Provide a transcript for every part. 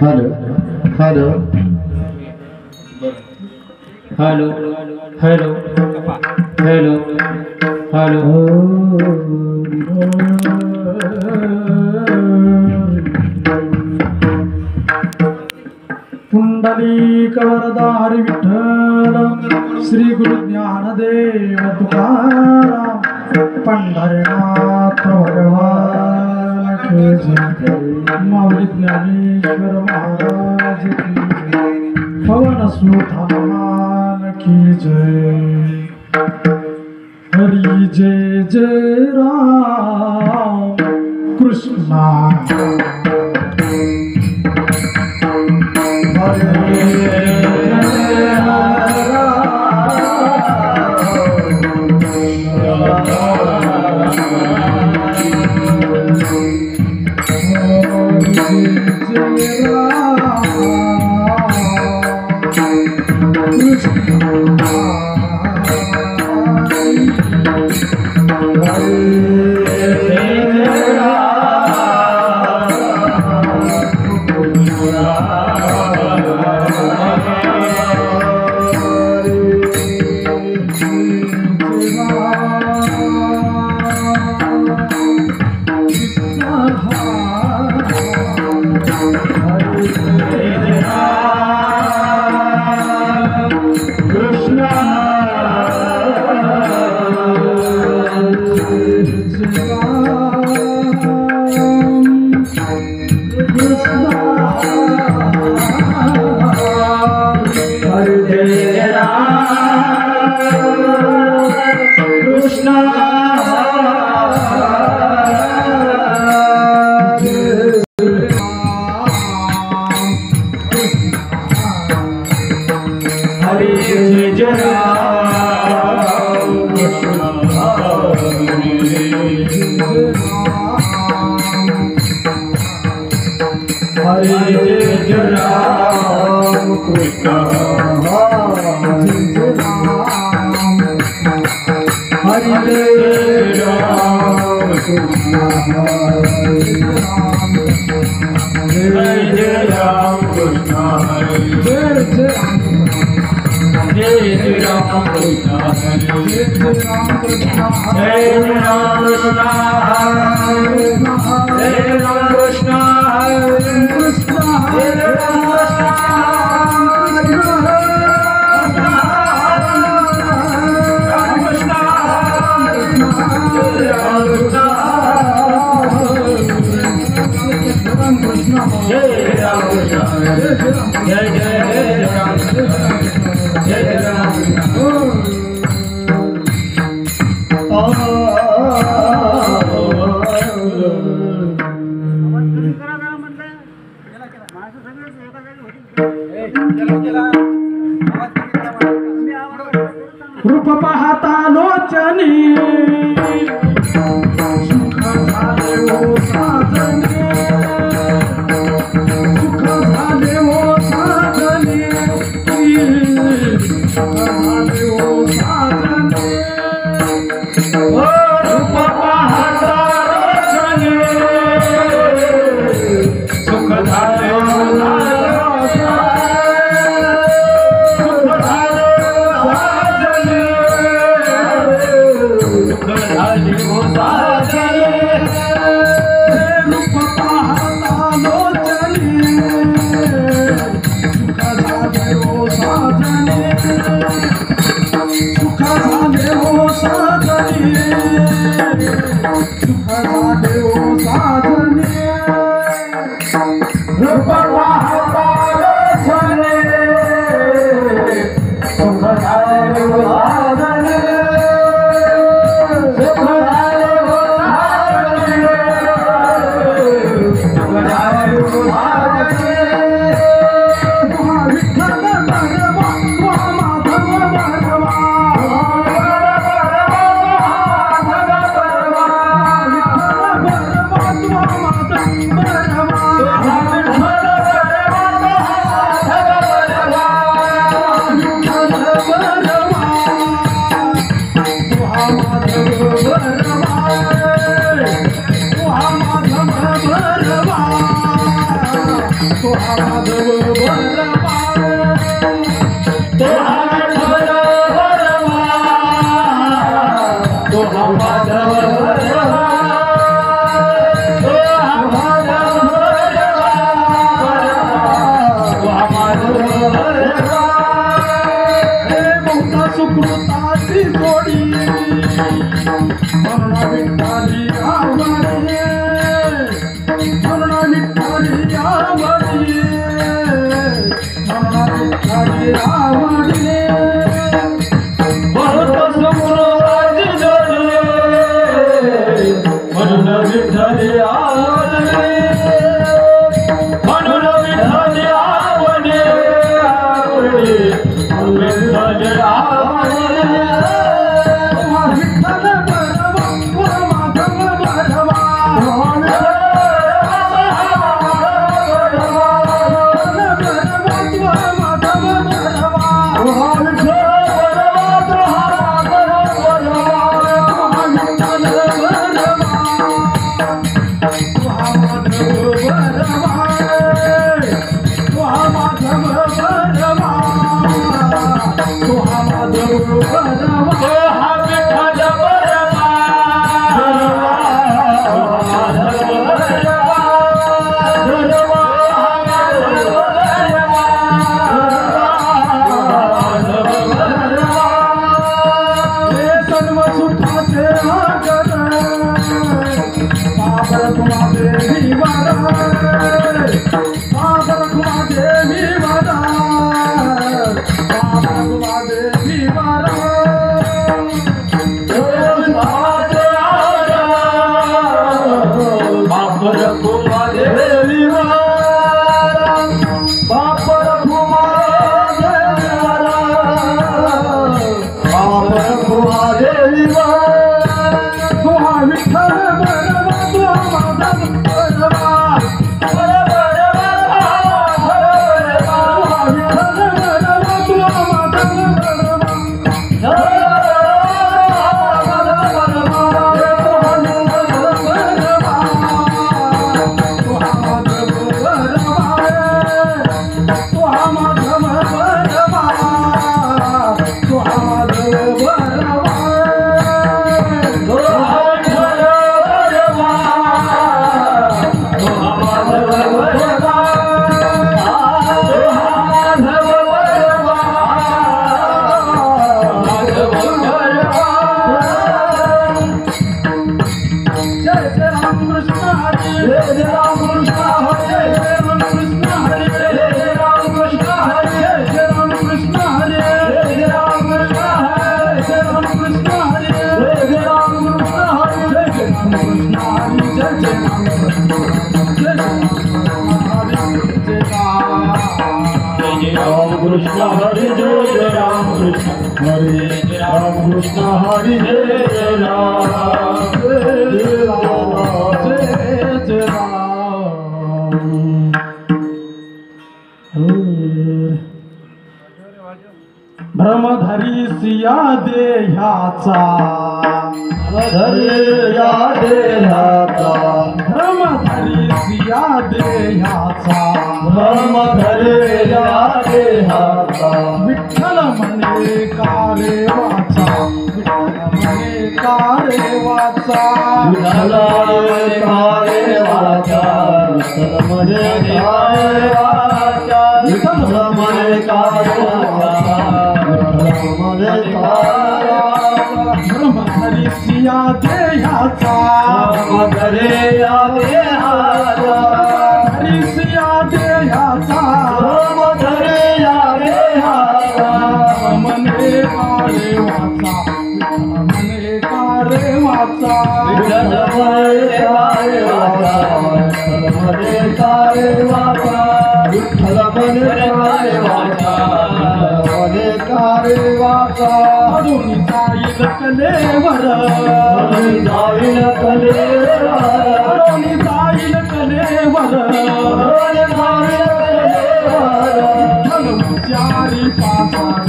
Hello hello hello hello hello hello Pundalik Varada Hari Vitthal Shri Guru Dnyandev Tukaram Pandharinath भगवान की जय माऊली ज्ञानेश्वर महाराज की जय पवन सुत हनुमान की जय हरी जय जय राम कृष्णा रूप पाहता लोचनी सुख झाले हो साजने सुख झाले हो साजने सुख झाले हो साजने रूप पाहता लोचनी सुख झाले हो विठ्ठली आवडी मला विठ्ठली आवडी बहुत सुखराज जोडले म्हणून विठ्ठली आवडले म्हणून विठ्ठली आवडले विठ्ठली आवडले विठ्ठल बरवा माधव बरवा कृष्ण हरि जय राम कृष्ण हरे राम कृष्ण हरि जय राम जय राम जय राम। भ्रमधरी सिया देहाचा धरे या देहाचा भ्रमधरी सिया देहाचा ब्रह्म धरे या देहाचा विठ्ठल म्हणे कारे वाचा विठ्ठल म्हणे कारे वाचा विठ्ठल कारे वाचा विठ्ठल म्हणे कारे वाचा विठ्ठल म्हणे कारे वाचा विठ्ठल म्हणे कारे वाचा भ्रमधरी सिया देहाचा ब्रह्म धरे या देहाचा भ्रमधरी सिया देहाचा ब्रह्म धरे या देहाचा म्हणे कारे वाचा म्हणे कारे वाचा विठ्ठल म्हणे कारे वाचा विठ्ठल म्हणे कारे वाचा विठ्ठल म्हणे कारे वाचा म्हणे कारे वाचा अडून जाईल कलेवर जाईल कलेवर अडून जाईल कलेवर चारी पासार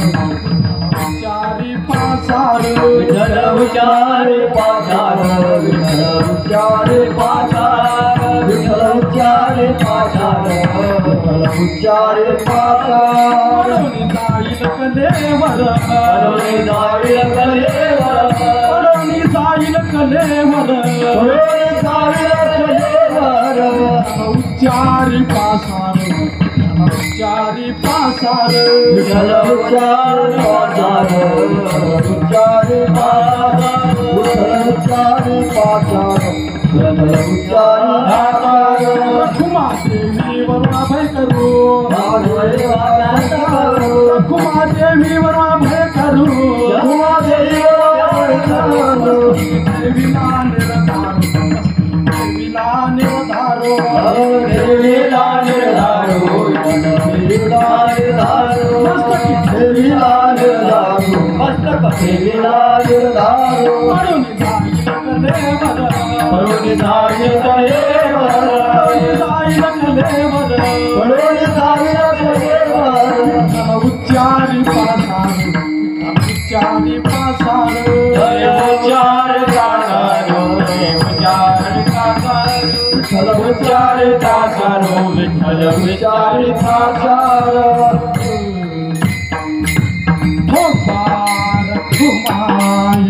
चारी पासार विठ्ठल उच्चारे पाचार विठ्ठल उच्चारे पाचार विठ्ठल उच्चारे पाचार विठ्ठल उच्चारे पाचार अडून जाईल कलेवर अरुणी जाईल कलेवर अडून जाईल कलेवर अरुणी जाईल कलेवर चारी पासार चारी पासार विठ्ठल उच्चारे पाचार विठ्ठल उच्चारे पाचार विठ्ठल उच्चारे पाचार विठ्ठल उच्चारे पाचार देवीवर भय करू देवीला निर्धारो उच्चारी पासारो उच्चारी पासारो विठ्ठल उच्चारी पासारो हो पार घुमाई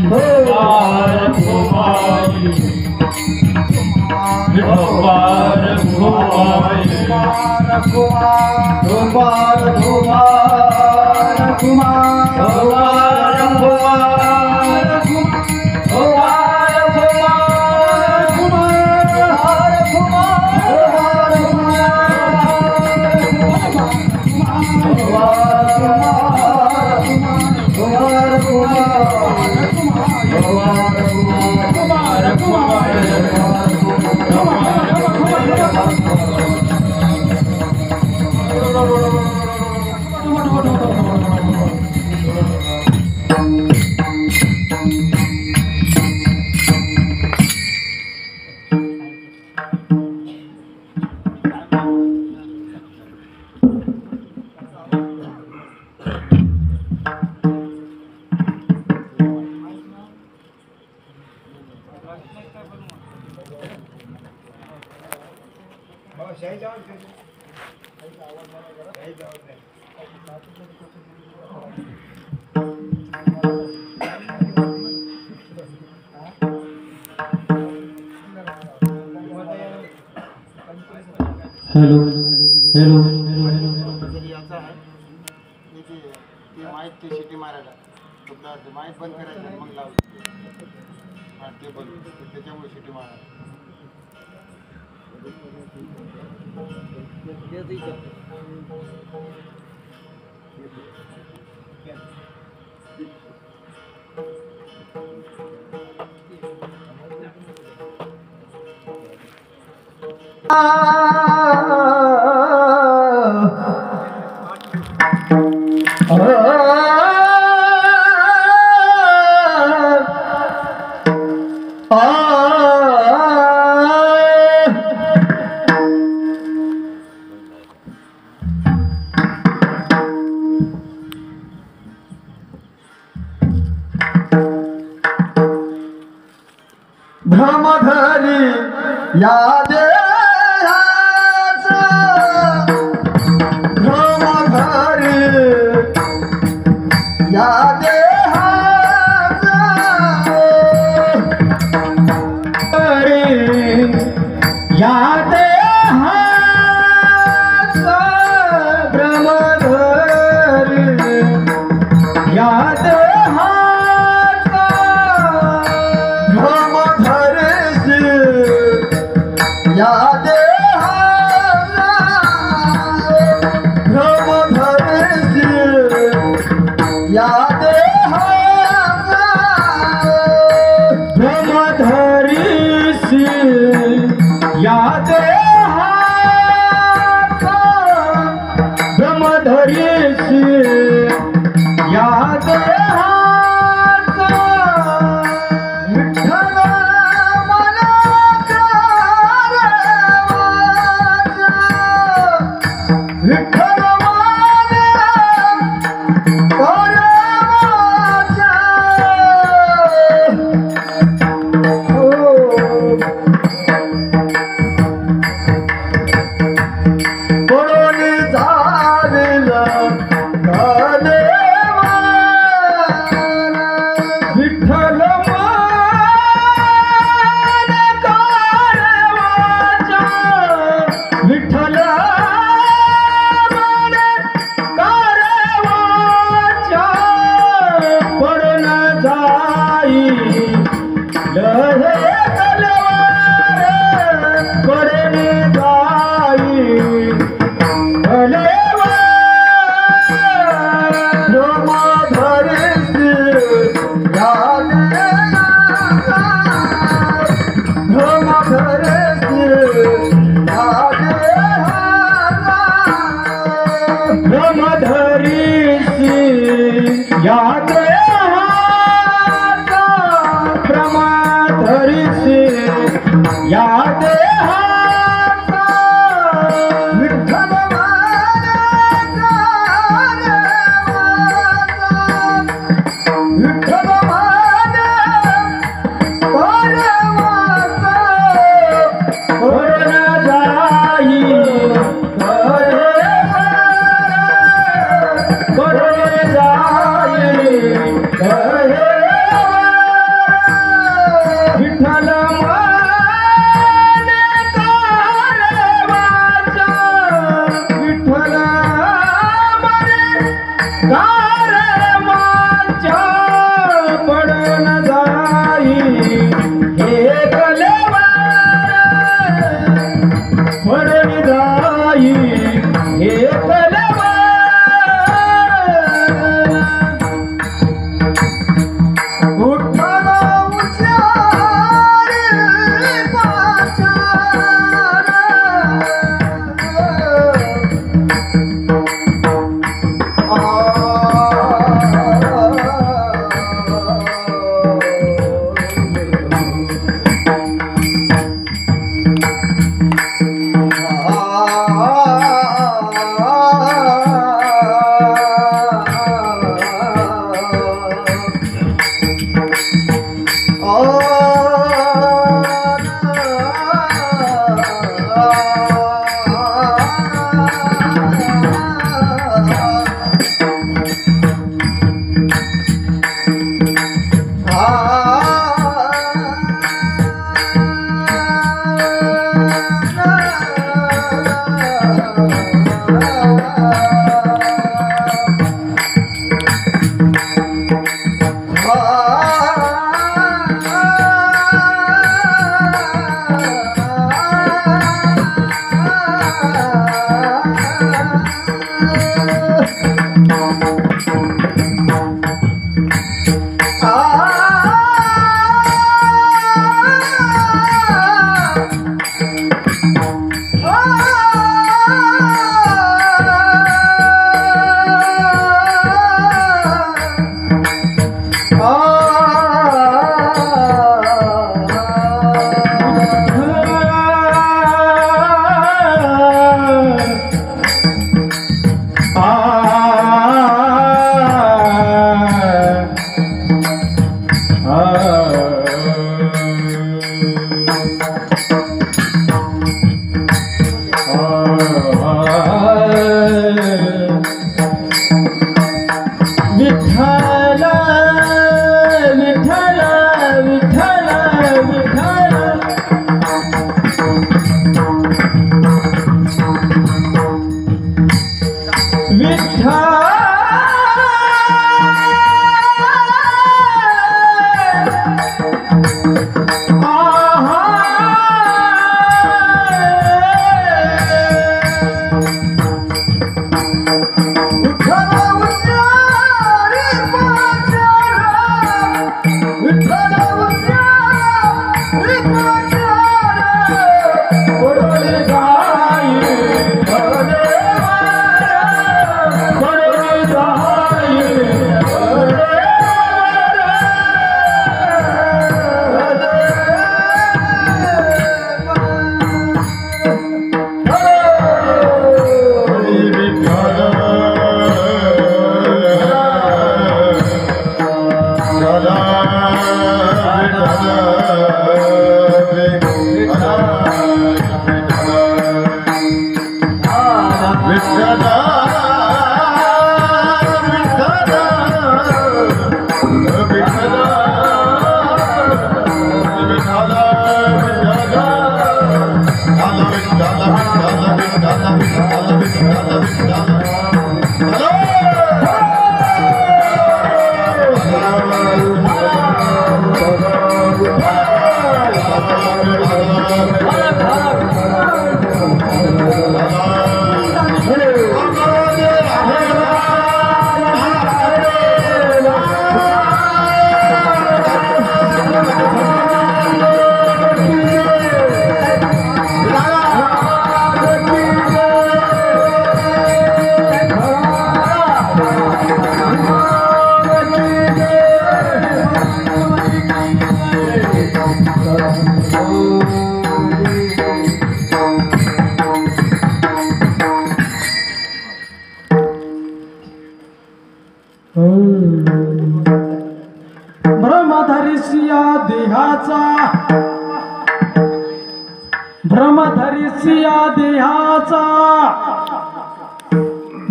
हेलो माईक शिटी मारायला माईक बंद करायचं मग लावलं ते बंद त्याच्यामुळे शिटी मारायला भ्रमधरी याद भ्रमधरी याद याद भ्रमधरी याद भ्रमधरीसी याद हाता भ्रमधरीसी याद हाता विठ्ठल मानता विठ्ठल देहाचा भ्रमधरिसिया देहाचा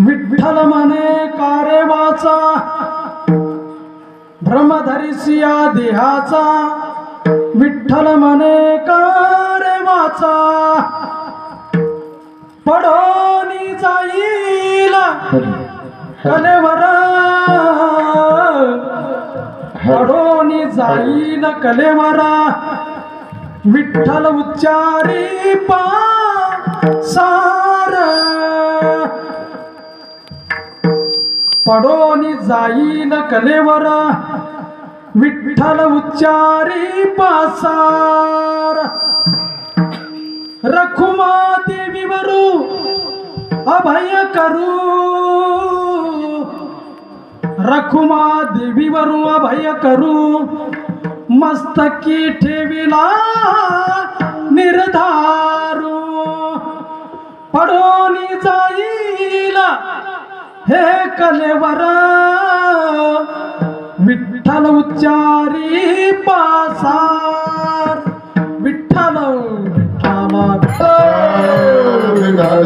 विठ्ठल म्हणे कारेवाचा भ्रमधरिसिया देहाचा विठ्ठल म्हणे कारेवाचा पडोनी जाईल कलेवर पडोनी जाईल कलेवर विठ्ठल उच्चारी पासार पडोनी जाईल कलेवर विठ्ठल उच्चारी पासार रखुमा देवीवरू अभय करू रखुमा देवीवरू अभय करू मस्तकी ठेविला निर्धारू पडोनी जाईल हे कलेवर विठ्ठल उच्चारी पासार विठ्ठल विठ्ठल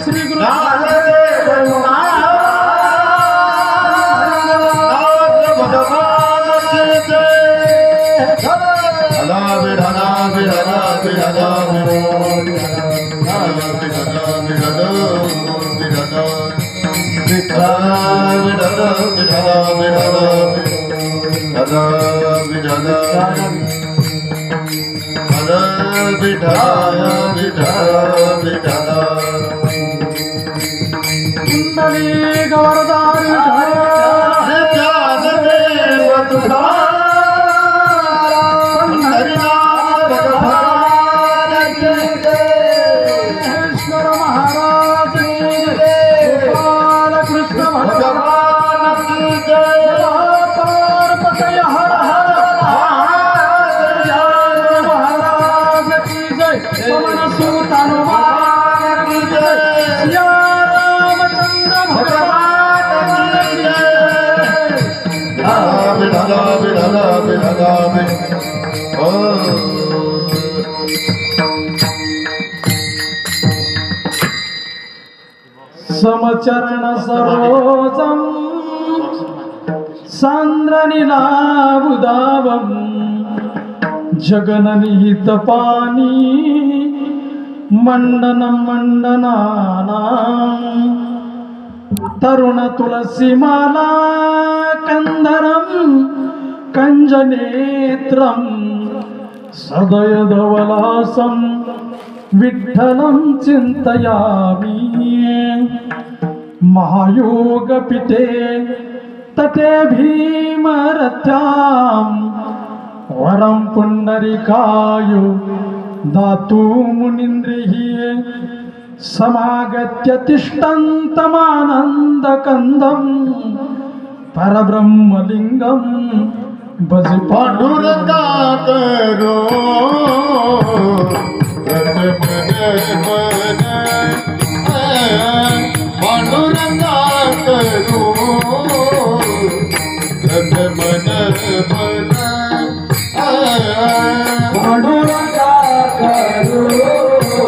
श्री गुरु समचरण सरोजम सांद्रनिलाबुदावम जगननिहित पानी मंडनं मंडनानां तरुण तुलसीमाला कंदरं कंजनेत्रं सदयधवलासं विठ्ठलं चिन्तयामि महायोगपीठे तटे भीमरथ्यां वरं पुण्डरीकायो दातु मुनीन्द्रिः समागत्य तिष्ठन्तमानन्दकन्दं परब्रह्मलिङ्गं भज पांडुरंगा करो पांडुरंगा करो पांडुरंगा करो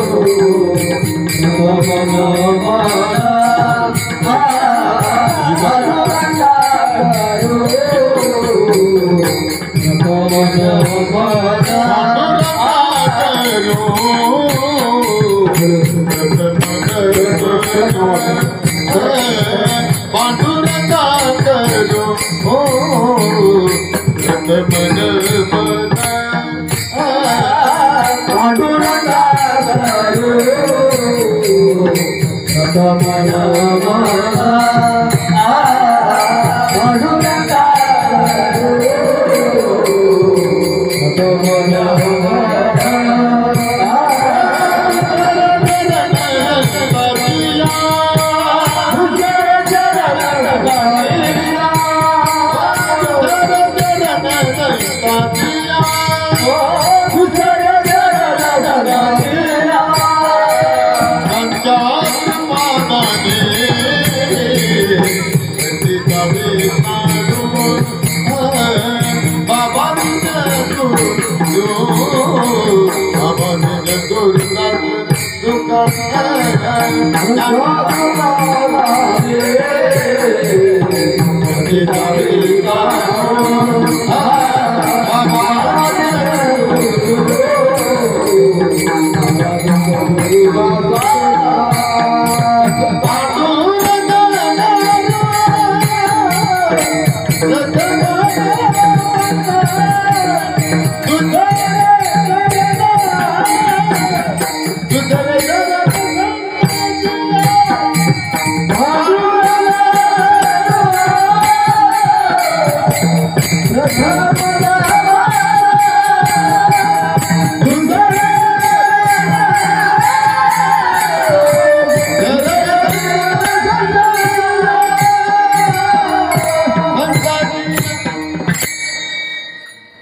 पांडुरंगा करो प्रथम नामा म्हणू नका प्रथम नामा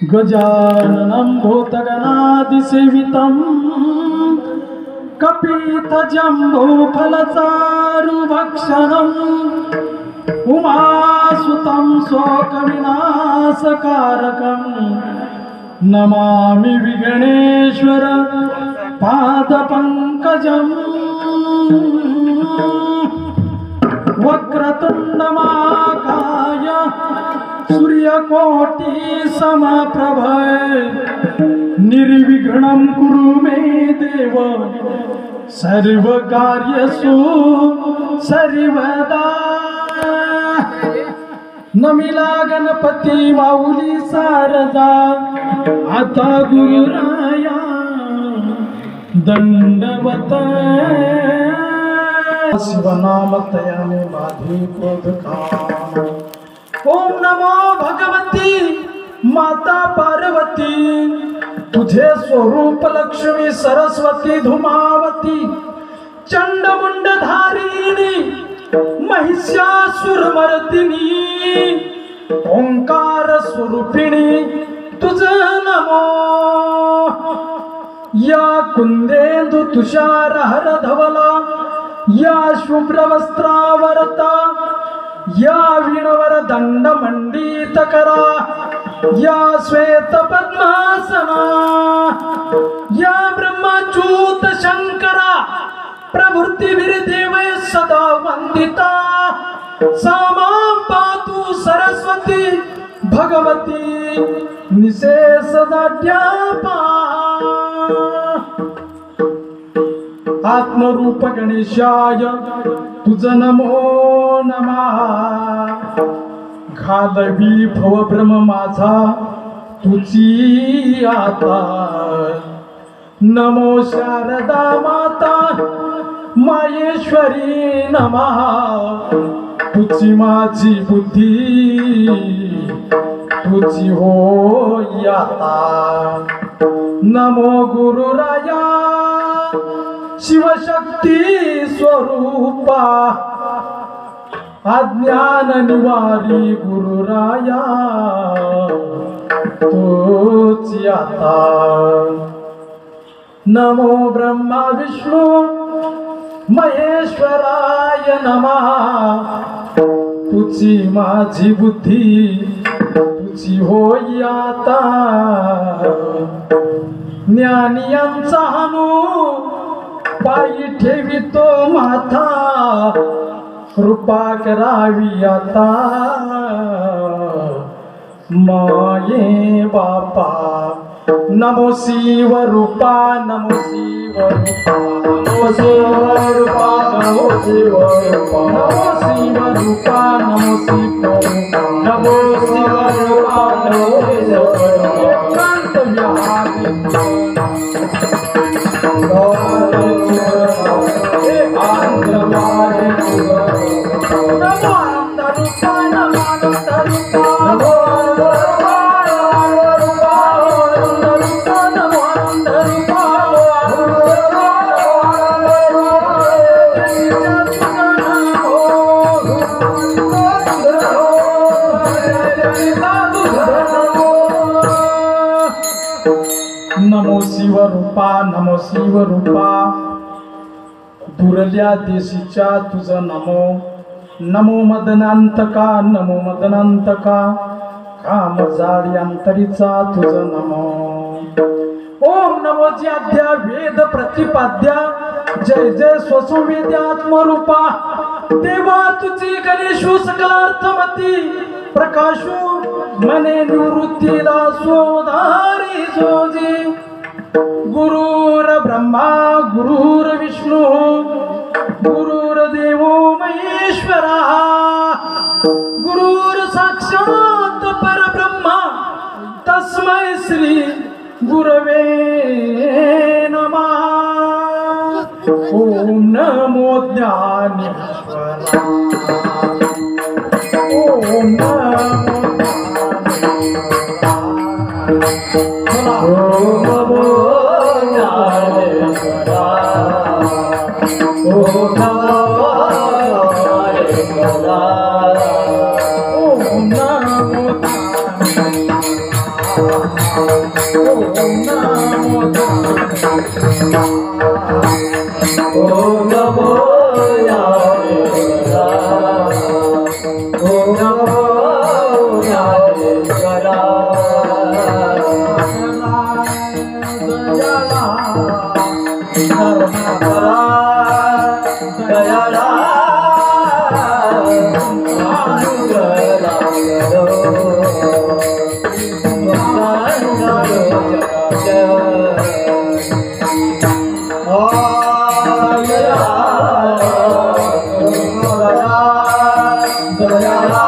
गजाननं भूतगणादिसेवितं कपितजम्बूफलचारुभक्षणम् उमासुतं शोकविनाशकारकं नमामि विघ्नेश्वर पादपङ्कजम् वक्रतुण्डमाकाय सूर्यकोटि समप्रभ निर्विघ्नं कुरु मे देव सर्वकार्यसु सर्वदा नमिला गणपती माऊली सारदा आता गुरुराया दंडवत शिवनामतयाने माझे क्रोध काम ओम नमो भगवती माता पार्वती तुझे स्वरूप लक्ष्मी सरस्वती धुमावती चंडमुंडधारिणी महिषासुरमर्दिनी ओंकार स्वरूपिणी तुझ नमो या कुंदेंदु तुषार हर धवला या शुभ्रवस्त्रावरता या वीणवर दंड मंडित करा या श्वेत पद्मासना या ब्रह्मच्युत शंकरा प्रभृती वीरदेव सदा वंदिता सामां पातु सरस्वती भगवती निशेष दाढ्यापा आत्मरूप गणेशाय तुझ नमो नमः घालवी भवभ्रम माझा तुझी आता नमो शारदा माता माहेश्वरी नमः तुझी माझी बुद्धी तुझी होई आता नमो गुरुराया शिवशक्ती स्वरूपा अज्ञान निवारी गुरुराया तोची आता नमो ब्रह्मा विष्णू महेश्वराय नमः तुझी माझी बुद्धी तुझी होई आता ज्ञानियांचा हानू पायी ठेवितो माथा कृपा करावी आता माये बापा नमो शिव रूपा नमो शिव रूपा नमो शिव रूपा नमो शिव रूपा नमो शिव रूपा नमो शिव रूपा नमो शिव रूपा नमो शिव रूपा एकांत विहारी रूपा नमो शिवरूपा दुरल्या देशीच्या तुझं नमो नमो मदनांतका नमो मदनांतका काम जाडी अंतरीचा तुझं नमो ओम नमो ज्याद्या वेद प्रतिपाद्या जय जय स्वसुवेद्यात्मरूपा देवा तुझी गणेशू सकलार्थमती प्रकाशू मने निवृत्तीला सोधारी जोजी गुरुर ब्रह्मा गुरुर विष्णू गुरुर देवो महेश्वरा गुरुर साक्षात परब्रह्मा तस्मै श्री गुरवे नमः ओम नमो ज्ञानेश्वरा ओम नमो ज्ञानेश्वरा ओम नमो ज्ञानेश्वरा ओम नमो ओम नमो ज्ञानेश्वरा ओम नमो ज्ञानेश्वरा दयाला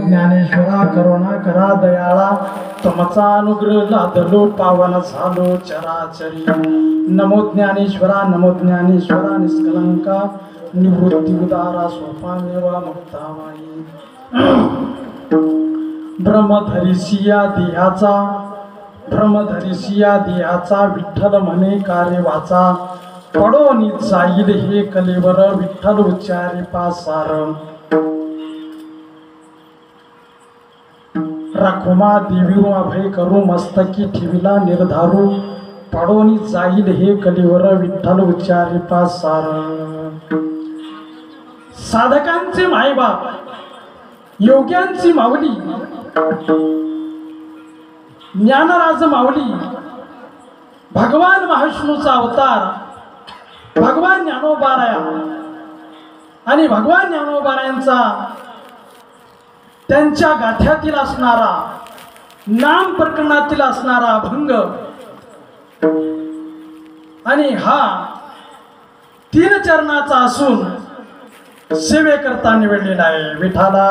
ज्ञानेश्वरा करुणा करा दयाळा तुमचा अनुग्रह लादलो पावन झालो चराचरी नमो ज्ञानेश्वरा निष्कलंका निवृत्ती उदारा सोपामेवा मुक्ताबाई ब्रह्मधरिसिया देहाचा विठ्ठल म्हणे कार्य वाचा पडोनी जाईल हे कलेवर विठ्ठल उच्चारे पासार राखुमा देवीरू अभय करू मस्तकी ठेविला निर्धारू पडोनी जाईल हे कलीवर विठ्ठल उच्चारी पासार साधकांचे मायबाप योग्यांची माऊली ज्ञानराज माऊली भगवान महाविष्णूचा अवतार भगवान ज्ञानोबाराया आणि भगवान ज्ञानोबारायांचा त्यांच्या गाठ्यातील असणारा नाम प्रकरणातील असणारा अभंग आणि हा 3 चरणाचा असून सेवेकरता निवडलेला आहे विठाला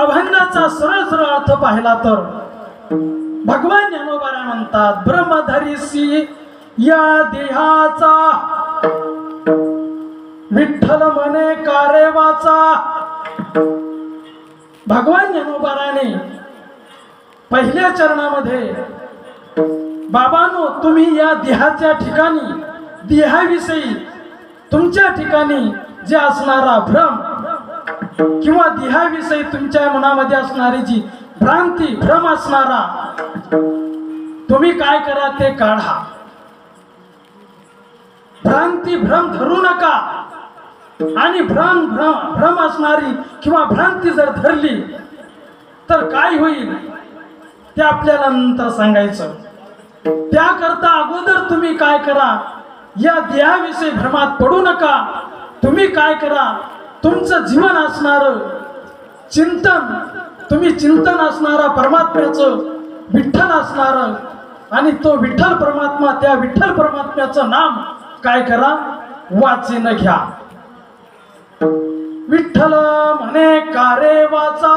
अभंगाचा सरळ अर्थ पाहिला तर भगवान ज्ञानोबाराय म्हणतात ब्रह्मधरिसी या देहाचा विठ्ठल म्हणे कार्य वाचा भगवान ज्ञानोबाराने पहिल्या चरणामध्ये बाबांनो तुम्ही या देहाच्या ठिकाणी देहाविषयी तुमच्या ठिकाणी जे असणारा भ्रम किंवा देहाविषयी तुमच्या मनामध्ये असणारी जी भ्रम असणारा तुम्ही काय करा ते काढा भ्रम धरू नका आणि भ्रम असणारी किंवा भ्रांती जर धरली तर काय होईल ते आपल्याला नंतर सांगायचं त्याकरता अगोदर तुम्ही काय करा या देहाविषयी भ्रमात पडू नका. तुम्ही काय करा, तुमचं जीवन असणारं चिंतन, तुम्ही चिंतन असणारा परमात्म्याचं, विठ्ठल असणारं, आणि तो विठ्ठल परमात्मा, त्या विठ्ठल परमात्म्याचं नाम काय करा, वाचीन घ्या. विठ्ठल म्हणे कारे वाचा.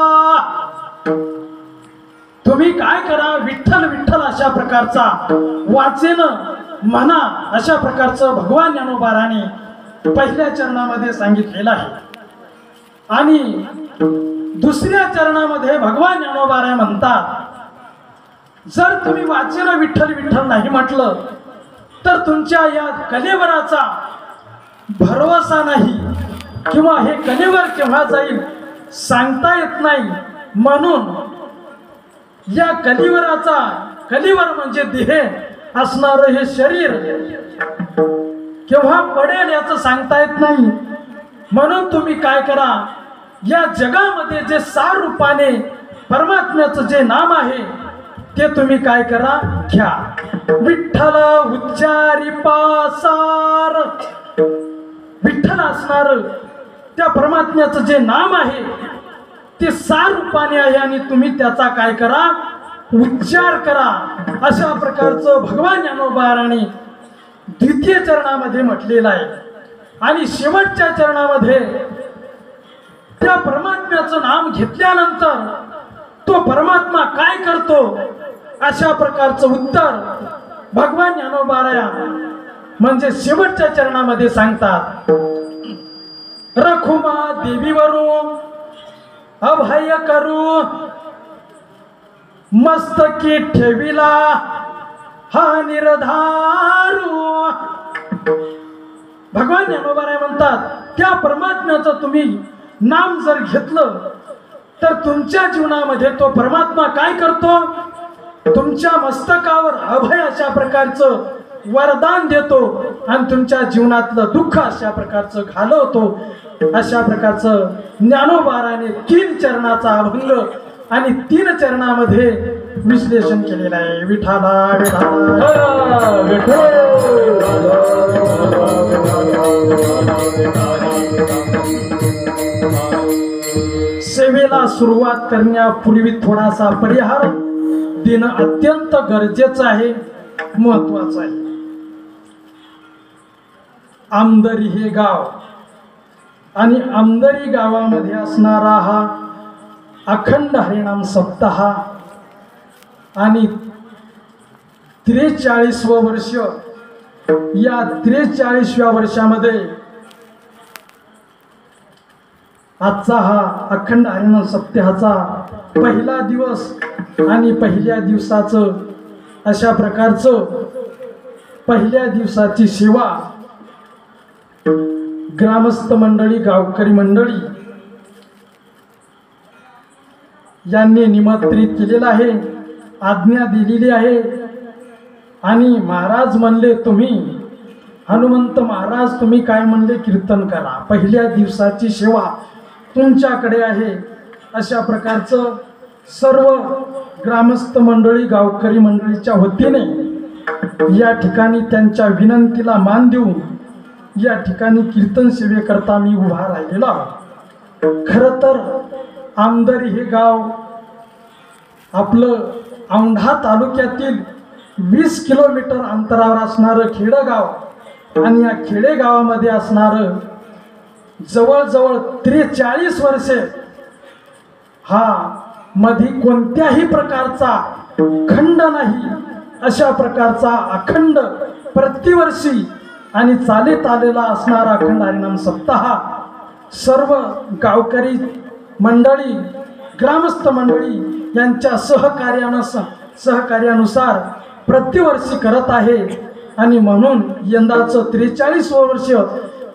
तुम्ही काय करा, विठ्ठल विठ्ठल अशा प्रकारचा वाचेन म्हणा, अशा प्रकारचं भगवान ज्ञानोबाराने पहिल्या चरणामध्ये सांगितलेलं आहे. आणि दुसऱ्या चरणामध्ये भगवान ज्ञानोबाराय म्हणतात, जर तुम्ही वाचेन विठ्ठल विठ्ठल नाही म्हटलं तर तुमच्या या कलेवराचा भरवसा नाही, किंवा हे कलेवर केव्हा जाईल सांगता येत नाही. म्हणून या कलिवराचा, कलिवर म्हणजे देह असणारं हे शरीर केव्हा पडेल याचं सांगता येत नाही. म्हणून तुम्ही काय करा, या जगामध्ये जे सार रूपाने परमात्म्याचं जे नाम आहे ते तुम्ही काय करा, घ्या. विठ्ठल उच्चारी पासार. विठ्ठल असणार त्या परमात्म्याचं जे नाम आहे ते सार रूपाने आहे, आणि तुम्ही त्याचा काय करा, उच्चार करा. अशा प्रकारचं भगवान ज्ञानोबाराने द्वितीय चरणामध्ये म्हटलेलं आहे. आणि शेवटच्या चरणामध्ये त्या परमात्म्याचं नाम घेतल्यानंतर तो परमात्मा काय करतो अशा प्रकारचं उत्तर भगवान ज्ञानोबाराया म्हणजे शेवटच्या चरणामध्ये सांगतात. रखुमा देवीवरून अभय करू, मस्तकी ठेविला हा निर्धारू. भगवान ज्ञानोबाराय म्हणतात, त्या परमात्म्याचं तुम्ही नाम जर घेतलं तर तुमच्या जीवनामध्ये तो परमात्मा काय करतो, तुमच्या मस्तकावर अभय अशा प्रकारचं वरदान देतो आणि तुमच्या जीवनातलं दुःख अशा प्रकारचं घालवतो. अशा प्रकारचं ज्ञानोबाराने 3 चरणाचा अभंग आणि 3 चरणामध्ये विश्लेषण केलेलं आहे. विठाला सेवेला सुरुवात करण्यापूर्वी थोडासा परिहार देणं अत्यंत गरजेचं आहे, महत्वाचं आहे. आमदरी हे गाव आणि आमदरी गावामध्ये असणारा हा अखंड हरिनाम सप्ताह आणि 43वं वर्ष. या 43व्या वर्षामध्ये आजचा हा अखंड हरिनाम सप्ताहाचा पहिला दिवस आणि पहिल्या दिवसाचं अशा प्रकारचं पहिल्या दिवसाची सेवा ग्रामस्थ मंडळी, गावकरी मंडळी यांनी निमंत्रित केलेलं आहे, आज्ञा दिलेली आहे. आणि महाराज म्हणले, तुम्ही हनुमंत महाराज तुम्ही काय म्हणले, कीर्तन करा, पहिल्या दिवसाची सेवा तुमच्याकडे आहे. अशा प्रकारचं सर्व ग्रामस्थ मंडळी, गावकरी मंडळीच्या वतीने या ठिकाणी त्यांच्या विनंतीला मान देऊन या ठिकाणी कीर्तन सेवेकरता मी उभा राहिलेलो आहे. खरं तर आमदरी हे गाव आपलं औंढा तालुक्यातील 20 किलोमीटर अंतरावर असणारं खेडेगाव आणि या खेडेगावामध्ये असणारं जवळजवळ 43 वर्षे हा मध्ये कोणत्याही प्रकारचा खंड नाही अशा प्रकारचा अखंड प्रतिवर्षी आणि चालत आलेला असणारा अखंड हरिनाम सप्ताह सर्व गावकरी मंडळी, ग्रामस्थ मंडळी यांच्या सहकार्यानुसार प्रतिवर्षी करत आहे. आणि म्हणून यंदाचं 43वं वर्ष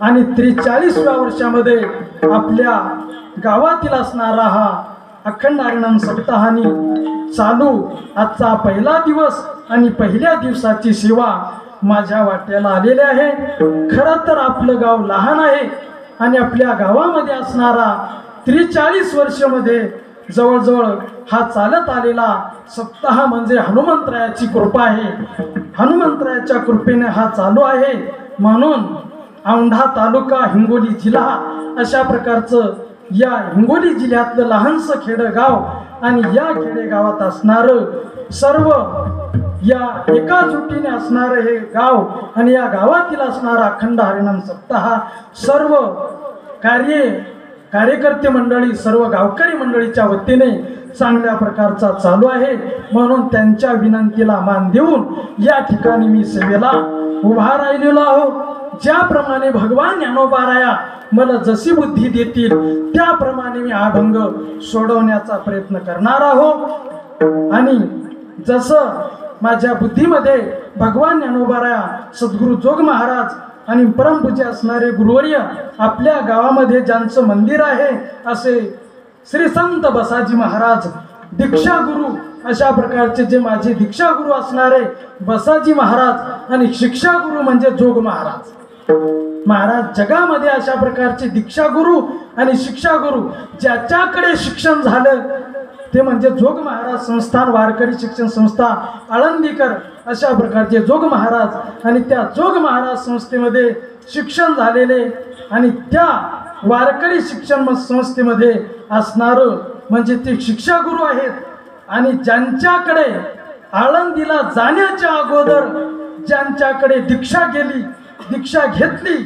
आणि 43व्या वर्षामध्ये आपल्या गावातील असणारा हा अखंड हरिनाम सप्ताहानी चालू आजचा पहिला दिवस आणि पहिल्या दिवसाची सेवा माझ्या वाट्याला आलेले आहे. खरं तर आपलं गाव लहान आहे आणि आपल्या गावामध्ये असणारा 43 वर्षामध्ये जवळजवळ हा चालत आलेला सप्ताह म्हणजे हनुमंतरायाची कृपा आहे. हनुमंतरायाच्या कृपेने हा चालू आहे. म्हणून औंढा तालुका हिंगोली जिल्हा अशा प्रकारचं या हिंगोली जिल्ह्यातलं लहानसं खेडेगाव आणि या खेडेगावात असणारं सर्व या एका जुटीने असणारं हे गाव आणि या गावातील असणारा अखंड हरिनाम सप्ताह सर्व कार्यकर्ते मंडळी सर्व गावकरी मंडळीच्या वतीने चांगल्या प्रकारचा चालू आहे. म्हणून त्यांच्या विनंतीला मान देऊन या ठिकाणी मी सेवेला उभा राहिलेलो आहो. ज्याप्रमाणे भगवान ज्ञानोबाराया मला जशी बुद्धी देतील त्याप्रमाणे मी अभंग सोडवण्याचा प्रयत्न करणार आहो. आणि जसं माझ्या बुद्धीमध्ये भगवान ज्ञानोबाराया सद्गुरू जोग महाराज आणि परमपूज्य असणारे गुरुवर्य आपल्या गावामध्ये ज्यांचं मंदिर आहे असे श्री संत बसाजी महाराज दीक्षा गुरु अशा प्रकारचे जे माझे दीक्षा गुरु असणारे बसाजी महाराज आणि शिक्षा गुरु म्हणजे जोग महाराज. महाराज जगामध्ये अशा प्रकारचे दीक्षा गुरु आणि शिक्षा गुरु ज्याच्याकडे शिक्षण झालं ते म्हणजे जोग महाराज संस्थान वारकरी शिक्षण संस्था आळंदीकर अशा प्रकारचे जोग महाराज. आणि त्या जोग महाराज संस्थेमध्ये शिक्षण झालेले आणि त्या वारकरी शिक्षण संस्थेमध्ये असणारं म्हणजे ते शिक्षा गुरु आहेत. आणि ज्यांच्याकडे आळंदीला जाण्याच्या अगोदर ज्यांच्याकडे दीक्षा गेली दीक्षा घेतली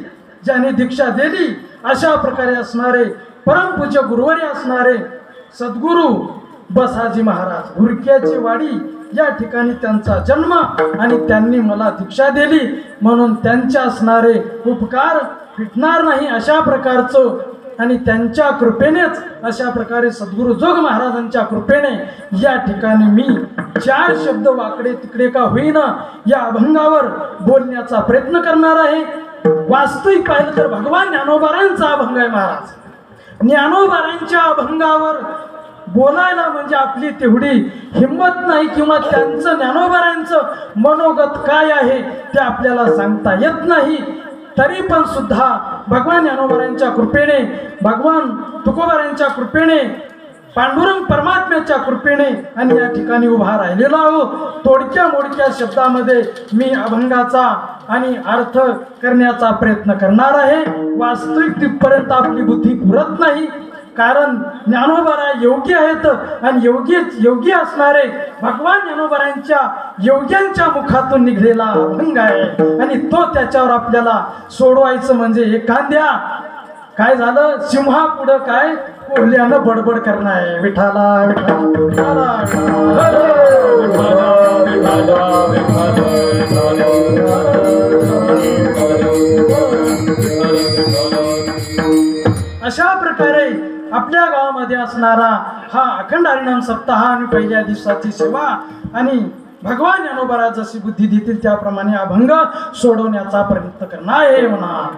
ज्याने दीक्षा दिली अशा प्रकारे असणारे परमपूज्य गुरुवारी असणारे सद्गुरू बसाजी महाराज घुरक्याची वाडी या ठिकाणी त्यांचा जन्म आणि त्यांनी मला दीक्षा दिली. म्हणून त्यांचे असणारे उपकार फिटणार नाही अशा प्रकारचं आणि त्यांच्या कृपेनेच अशा प्रकारे सद्गुरू जोग महाराजांच्या कृपेने या ठिकाणी मी 4 शब्द वाकडे तिकडे का होईना या अभंगावर बोलण्याचा प्रयत्न करणार आहे. वास्तविक पाहिलं तर भगवान ज्ञानोबारायांचा अभंग आहे. महाराज ज्ञानोबारायांच्या अभंगावर बोलायला म्हणजे आपली तेवढी हिंमत नाही किंवा त्यांचं ज्ञानोबारायांचं मनोगत काय आहे ते आपल्याला सांगता येत नाही. तरी पण सुद्धा भगवान ज्ञानोबारायांच्या कृपेने भगवान तुकोबारायांच्या कृपेने पांडुरंग परमात्म्याच्या कृपेने आणि या ठिकाणी उभा राहिलेला आहो. तोडक्या मोडक्या शब्दामध्ये मी अभंगाचा आणि अर्थ करण्याचा प्रयत्न करणार आहे. वास्तविक तिथपर्यंत आपली बुद्धी पुरत नाही कारण ज्ञानोबाराय योगी आहेत आणि योगी असणारे भगवान ज्ञानोबारायांच्या योग्यांच्या मुखातून निघलेला अभंग आहे आणि तो त्याच्यावर आपल्याला सोडवायचं म्हणजे एखाद्या काय झालं सिंहा पुढं काय कोल्ह्यानं बडबड करणं आहे. विठाला विठाला अशा प्रकारे आपल्या गावामध्ये असणारा हा अखंड हरिनाम सप्ताह आणि पहिल्या दिवसाची सेवा आणि भगवान ज्ञानोबाराय जशी बुद्धी देतील त्याप्रमाणे अभंग सोडवण्याचा प्रयत्न करणार आहे. म्हणा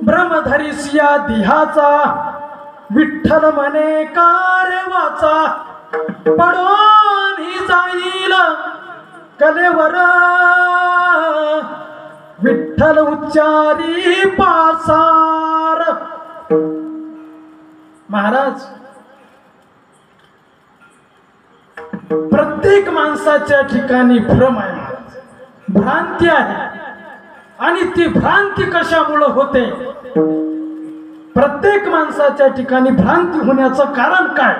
ब्रह्मधारी सिया देहाचा विठ्ठल म्हणे कारवाचा पडून जाईल कलेवर विठ्ठल उच्चारी पासार. महाराज प्रत्येक माणसाच्या ठिकाणी भ्रम आहे. महाराज भ्रांती आहे आणि ती भ्रांती कशामुळे होते. प्रत्येक माणसाच्या ठिकाणी भ्रांती होण्याचं कारण काय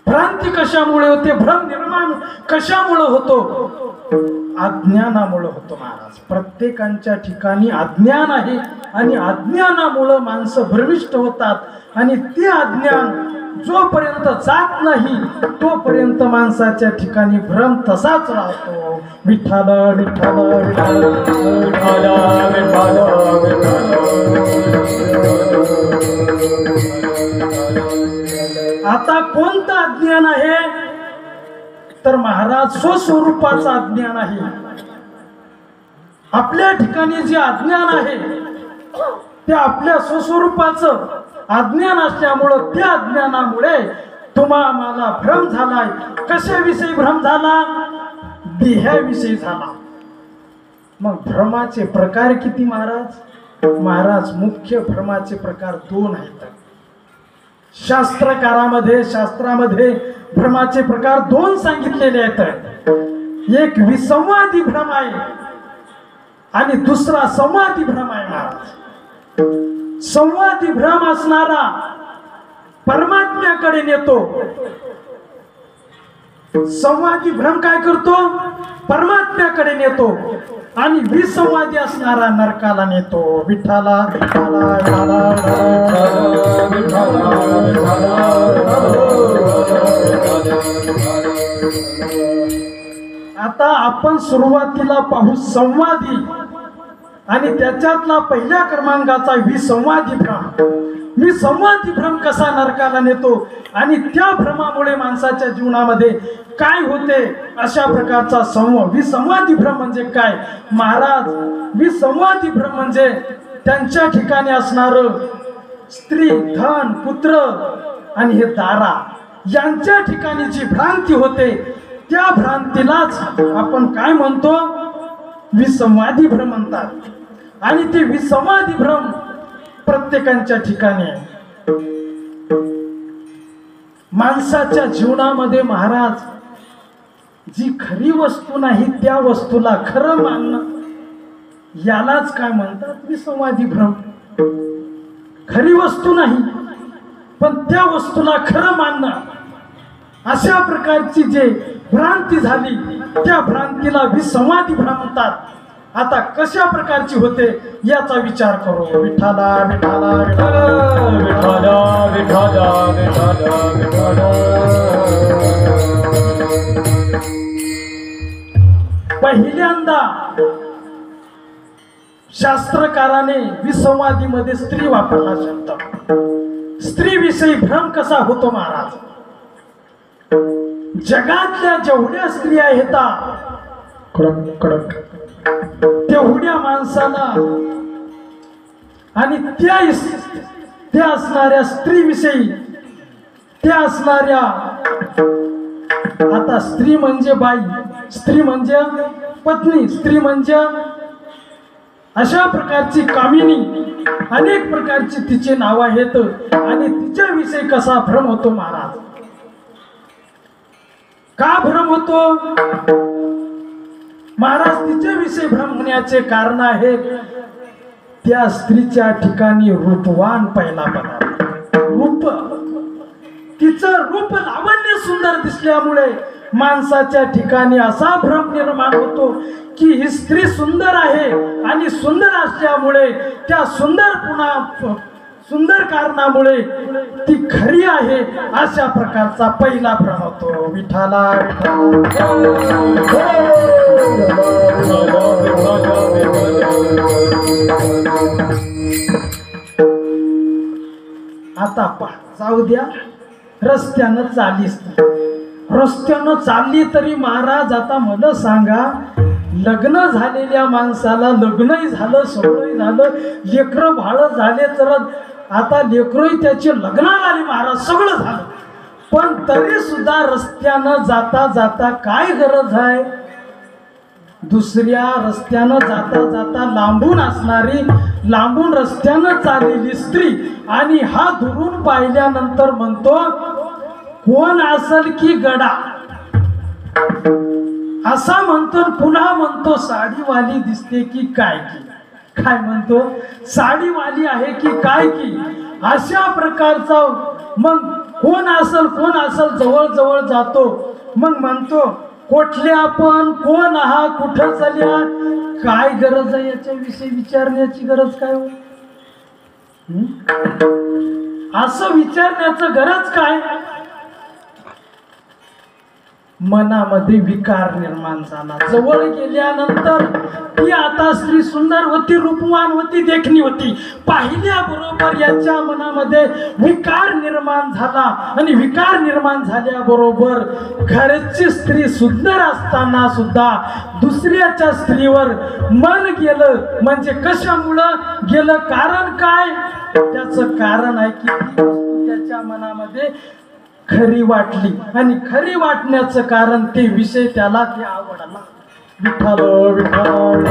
भ्रांती कशामुळे होते भ्रम निर्माण कशामुळे होतो अज्ञानामुळे होतो. महाराज प्रत्येकाच्या ठिकाणी अज्ञान आहे आणि अज्ञानामुळे माणसं भ्रमिष्ट होतात आणि ते अज्ञान जोपर्यंत जात नाही तोपर्यंत माणसाच्या ठिकाणी भ्रम तसाच राहतो. विठ्ठल विठ्ठल विठ्ठल आता कोणतं अज्ञान आहे तर महाराज स्वस्वरूपाचं अज्ञान आहे. आपल्या ठिकाणी जे अज्ञान आहे ते आपल्या स्वस्वरूपाचं अज्ञान असल्यामुळं त्या अज्ञानामुळे तुम्हाला भ्रम झालाय. कशाविषयी भ्रम झाला देहाविषयी झाला. मग भ्रमाचे प्रकार किती महाराज महाराज मुख्य भ्रमाचे प्रकार 2 आहेत. शास्त्रामध्ये भ्रमाचे प्रकार 2 सांगितलेले आहेत. एक विसंवादी भ्रम आहे आणि दुसरा संवादी भ्रम आहे महाराज. संवादी भ्रम असणारा परमात्म्याकडे नेतो. संवादी भ्रम काय करतो? परमात्म्याकडे नेतो. आणि विसंवादी असणारा नरकाला नेतो. विठ्ठला विठ्ठला आता आपण सुरुवातीला पाहू संवादी आणि त्याच्यातला पहिल्या क्रमांकाचा विसंवादी भ्रम. विसंवादी भ्रम कसा नरकाला नेतो आणि त्या भ्रमामुळे माणसाच्या जीवनामध्ये काय होते अशा प्रकारचा विसंवादी भ्रम म्हणजे काय महाराज? विसंवादी भ्रम म्हणजे त्यांच्या ठिकाणी असणार स्त्री, धन, पुत्र आणि हे दारा यांच्या ठिकाणी जी भ्रांती होते त्या भ्रांतीलाच आपण काय म्हणतो? विसंवादी भ्रम म्हणतात. आणि ते विसंवादी भ्रम प्रत्येकाच्या ठिकाणी आहे. माणसाच्या जीवनामध्ये महाराज जी खरी वस्तू नाही त्या वस्तूला खरं मानणं यालाच काय म्हणतात? विसंवादी भ्रम. खरी वस्तू नाही पण त्या वस्तूला खरं मानणं अशा प्रकारची जे भ्रांती झाली त्या भ्रांतीला विसंवादी भ्रम म्हणतात. आता कशा प्रकारची होते याचा विचार करू. विठ्ठला विठ्ठला विठ्ठला विठ्ठला विठ्ठला विठ्ठला. पहिल्यांदा शास्त्रकाराने विसंवादीमध्ये स्त्री वापरला शब्द. स्त्री विषयी भ्रम कसा होतो महाराज? जगातल्या जेवढ्या स्त्रिया आहेत कडक कडक तेवढ्या माणसाला आणि त्या असणाऱ्या स्त्रीविषयी त्या असणाऱ्या आता स्त्री म्हणजे बाई, स्त्री म्हणजे पत्नी, स्त्री म्हणजे अशा प्रकारची कामिनी अनेक प्रकारची तिचे नाव आहेत. आणि तिच्याविषयी कसा भ्रम होतो महाराज? का भ्रम होतो महाराज? तिच्याविषयी भ्रम होण्याचे कारण आहे त्या स्त्रीच्या ठिकाणी रूपवान पहिला पदार्थ. रूप, तिचं रूप लावण्य सुंदर दिसल्यामुळे माणसाच्या ठिकाणी असा भ्रम निर्माण होतो की ही स्त्री सुंदर आहे आणि सुंदर असल्यामुळे त्या सुंदर कारणामुळे ती खरी आहे अशा प्रकारचा पहिला भ्रम होतो. विठ्ठला आता जाऊ द्या. रस्त्यानं चालली तरी महाराज आता मला सांगा, लग्न झालेल्या माणसाला लग्नही झालं, सगळंही झालं, लेकरं बाळ झाले, तर आता लेकरंही त्याचे लग्नाला आले महाराज, सगळं झालं, पण तरी सुद्धा रस्त्यानं जाता जाता काय गरज आहे? दुसऱ्या रस्त्यानं जाता जाता लांबून रस्त्यानं चाललेली स्त्री आणि हा दुरून पाहिल्यानंतर म्हणतो कोण असेल की गडा, असा म्हणतो. पुन्हा म्हणतो साडीवाली दिसते की काय की, काय म्हणतो? साडीवाली आहे की काय की, अशा प्रकारचा. मग कोण असेल जवळ जवळ जातो. मग म्हणतो कुठले आपण, कोण आहात, कुठं चालल्या, काय गरज आहे याच्याविषयी विचारण्याची गरज काय हो? असं विचारण्याचं गरज काय? मनामध्ये विकार निर्माण झाला. जवळ गेल्यानंतर ती आता स्त्री सुंदर होती, रूपवान होती, देखणी होती. पाहिल्याबरोबर याच्या मनामध्ये विकार निर्माण झाला आणि विकार निर्माण झाल्याबरोबर घरची स्त्री सुंदर असताना सुद्धा दुसऱ्याच्या स्त्रीवर मन गेलं. म्हणजे कशामुळं गेलं? कारण काय? त्याचं कारण आहे की त्याच्या मनामध्ये खरी वाटली आणि खरी वाटण्याचं कारण ते विषय त्याला ते आवडला. विठ्ठल विठ्ठल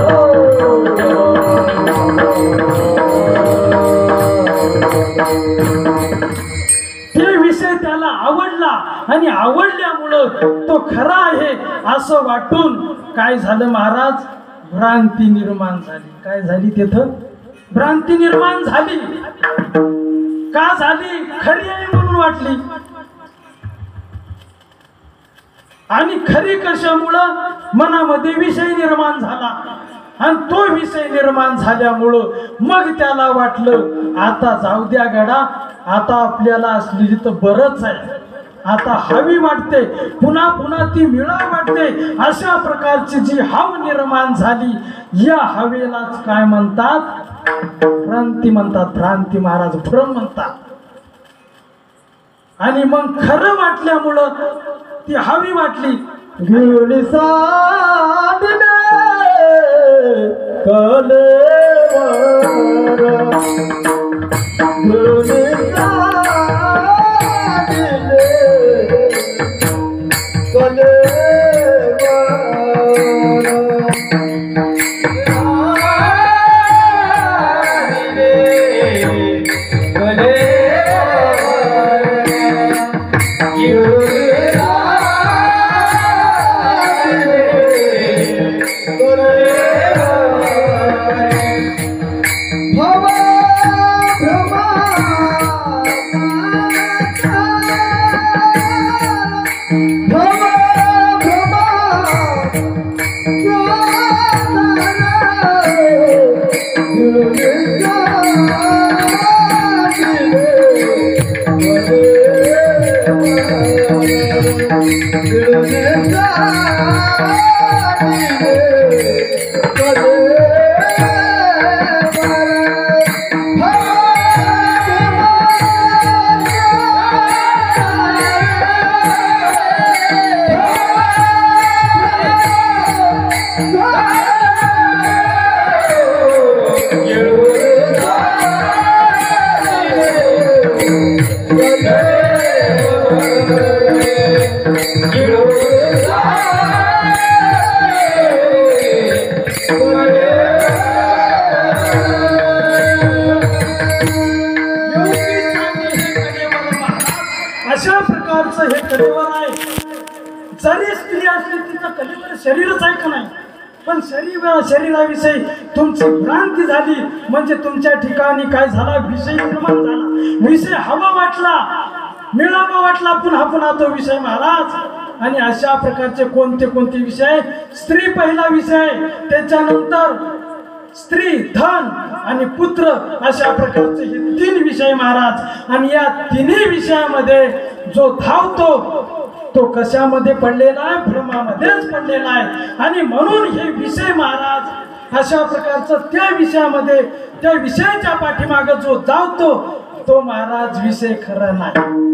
ते विषय त्याला आवडला आणि आवडल्यामुळं तो खरा आहे असं वाटून काय झालं महाराज? भ्रांती निर्माण झाली. काय झाली तिथं? भ्रांती निर्माण झाली. का झाली? खरी आहे म्हणून वाटली. आणि खरी कशामुळं? मनामध्ये विषय निर्माण झाला. आणि तो विषय निर्माण झाल्यामुळं मग त्याला वाटलं आता जाऊ द्या गडा, आता आपल्याला असलेली तर बरंच आहे, आता हवी वाटते, पुन्हा पुन्हा ती मिळाव वाटते. अशा प्रकारची जी हाव निर्माण झाली, या हवेलाच काय म्हणतात? भ्रांती म्हणतात. भ्रांती महाराज भ्रम म्हणतात. आणि मग खरं वाटल्यामुळं ती हवी वाटली. घेऊन साधने कलेवर, घेऊन साधने अशा प्रकारचं हे कलेवर आहे. जरी स्त्री असली तिचं कलेवर शरीरच आहे का नाही, पण शरीराविषयी तुमची भ्रांती झाली म्हणजे तुमच्या ठिकाणी काय झाला? विषय निर्माण झाला. विषय हवा वाटला, मिळावा वाटला, पुन्हा पुन्हा तो विषय महाराज. आणि अशा प्रकारचे कोणते कोणते विषय? स्त्री पहिला विषय, त्याच्यानंतर स्त्री, धन आणि पुत्र, अशा प्रकारचे हे 3 विषय महाराज. आणि या तिन्ही विषयामध्ये जो धावतो तो कशामध्ये पडलेला आहे? भ्रमामध्येच पडलेला आहे. आणि म्हणून हे विषय महाराज अशा प्रकारचं त्या विषयामध्ये, त्या विषयाच्या पाठीमागं जो धावतो तो महाराज विषय खरा नाही.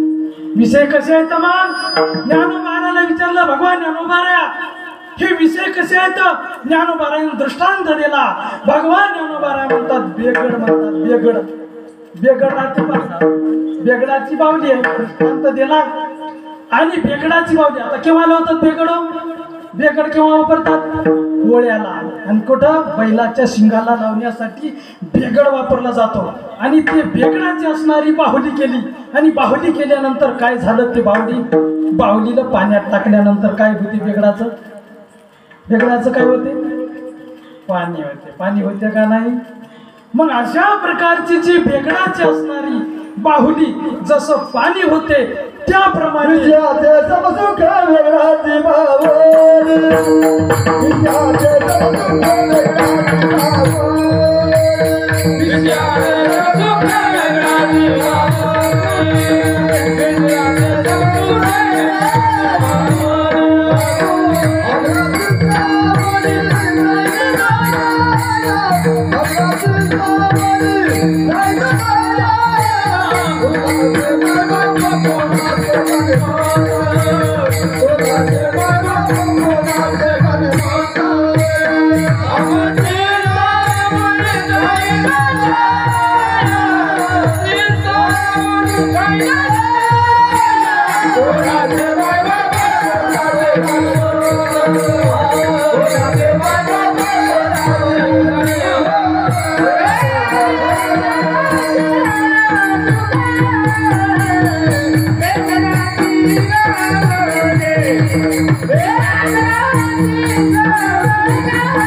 विषय कसे आहेत? मग ज्ञानोबाराला विचारलं, भगवान ज्ञानोबारा हे विषय कसे आहेत? ज्ञानोबाराने दृष्टांत दिला. भगवान ज्ञानोबारा म्हणतात बेगड, म्हणतात बेगड. बेगडाची बावली आहे, दृष्टांत दिला. आणि बेगडाची बावली आता केव्हा लावतात? बेगड केव्हा वापरतात? पोळ्याला. आणि कुठं? बैलाच्या शिंगाला लावण्यासाठी बेगड वापरला जातो. आणि ते बेगडाची असणारी बाहुली केली. आणि बाहुली केल्यानंतर काय झालं? ते बाहुलीला पाण्यात टाकल्यानंतर काय होते? बेगडाचं काय होते? पाणी होते. पाणी होते का नाही? मग अशा प्रकारची जी बेगडाची असणारी बाहुली जसं पाणी होते त्याप्रमाणे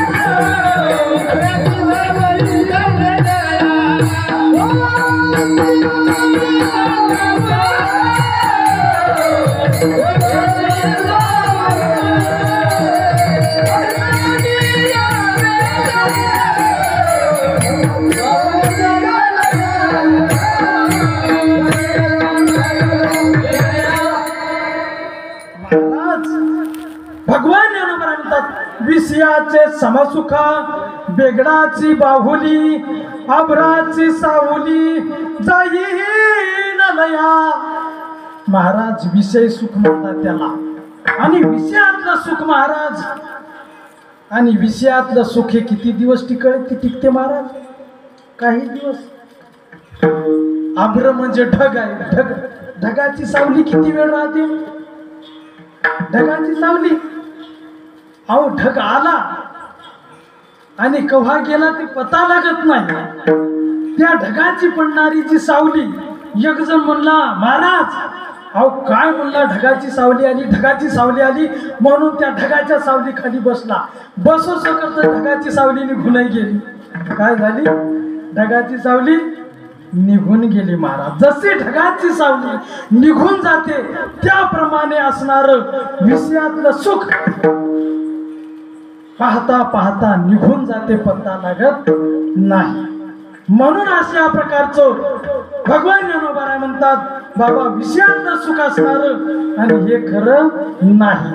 Yeah. विषयाचे समसुख बेगडाची बाहुली अभराची सावली जाईन लया. महाराज विषय सुख म्हणतात त्याला. आणि विषयातलं सुख महाराज, आणि विषयातलं सुख हे किती दिवस टिकते महाराज? काही दिवस. आभ्र म्हणजे ढग आहे. ढगाची सावली किती वेळ राहते? ढगाची सावली, अहो ढग आला आणि कव्हा गेला ते पता लागत नाही. त्या ढगाची पडणारी जी सावली, एक जण म्हणला महाराज अहो काय म्हणला, ढगाची सावली आली, ढगाची सावली आली म्हणून त्या ढगाच्या सावली खाली बसला. बसू शकत ढगाची सावली निघूनही गेली. काय झाली? ढगाची सावली निघून गेली महाराज. जसे ढगाची सावली निघून जाते त्याप्रमाणे असणार विषयातलं सुख पाहता पाहता निघून जाते, पत्ता लागत नाही. म्हणून अशा प्रकारचं भगवान ज्ञानोबा म्हणतात बाबा विषयातलं सुख असणार आणि हे खरं नाही.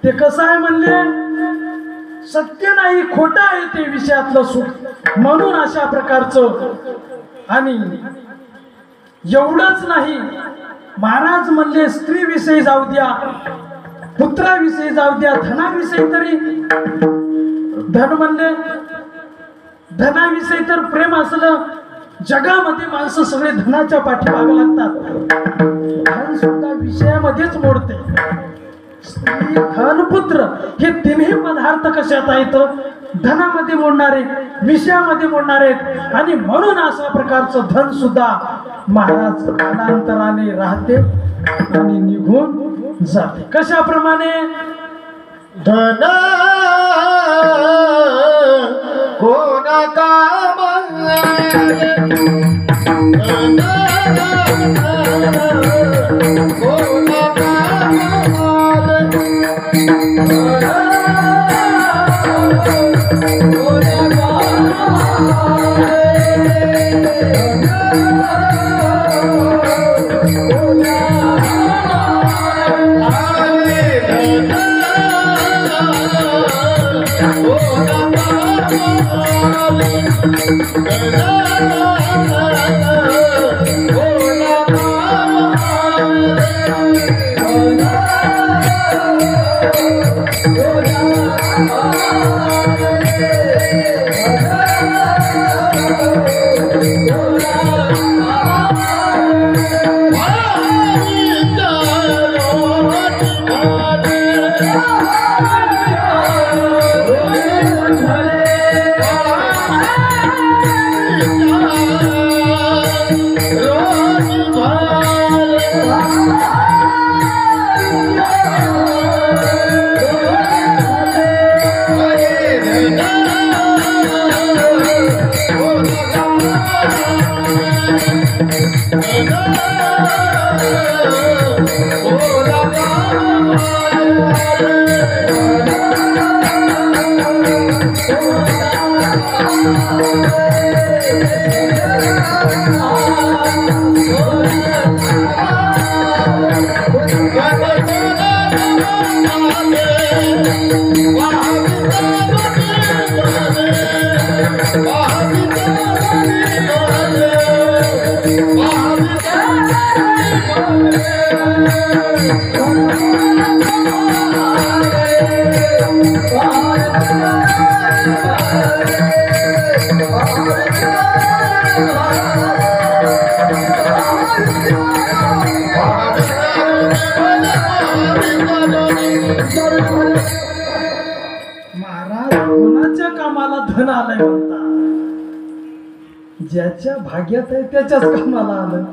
ते कसं आहे म्हणले? सत्य नाही, खोटं आहे ते विषयातलं सुख. म्हणून अशा प्रकारचं. आणि एवढंच नाही, महाराज म्हणले स्त्रीविषयी जाऊ द्या, पुत्राविषयी जाऊ द्या, धनाविषयी तरी. धन म्हणले धनाविषयी तर प्रेम असलं, जगामध्ये माणसं सगळे धनाच्या पाठीमागे लागतात. धन सुद्धा विषयामध्येच मोडते. स्त्री धन पुत्र हे तिन्ही पदार्थ कशात आहेत? धनामध्ये मोडणारे, विषयामध्ये मोडणारे. आणि म्हणून अशा प्रकारचं धन सुद्धा महाराज कालांतराने राहते आणि निघून जाते. कशाप्रमाणे? धन कोणा कामाले, धन कोणा कामाले, महाराज कोणाच्या कामाला धन आलंय म्हणता? ज्याच्या भाग्यात आहे त्याच्याच कामाला आलं.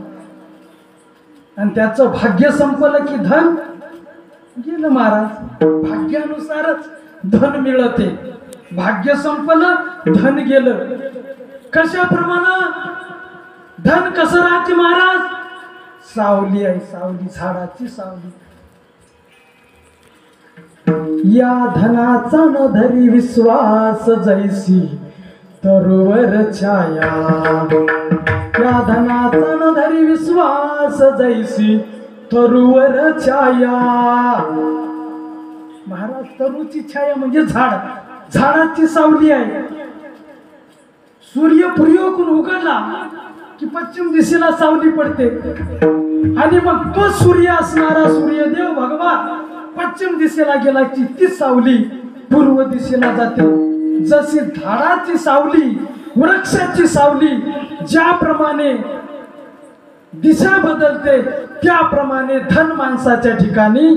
आणि त्याचं भाग्य संपलं की धन गेलं महाराज. भाग्यानुसारच धन मिळते. भाग्य संपलं धन गेलं. कशाप्रमाणे? धन कसं राहते महाराज? सावली आहे, सावली, झाडाची सावली. या धनाचा न धरी विश्वास जैसी तरुवर छाया. या धनाचा न धरी विश्वास जैसी तरुवर छाया. महाराज तरुची छाया म्हणजे झाड, झाडाची सावली आहे. सूर्य पूर्वेकडून उगवला की पश्चिम दिशेला सावली पडते आणि मग तो सूर्य असणारा सूर्यदेव भगवान पश्चिम दिशेला गेला की ती सावली पूर्व दिशेला जाते. जशी झाडाची सावली, वृक्षाची सावली ज्याप्रमाणे दिशा बदलते त्याप्रमाणे धन माणसाच्या ठिकाणी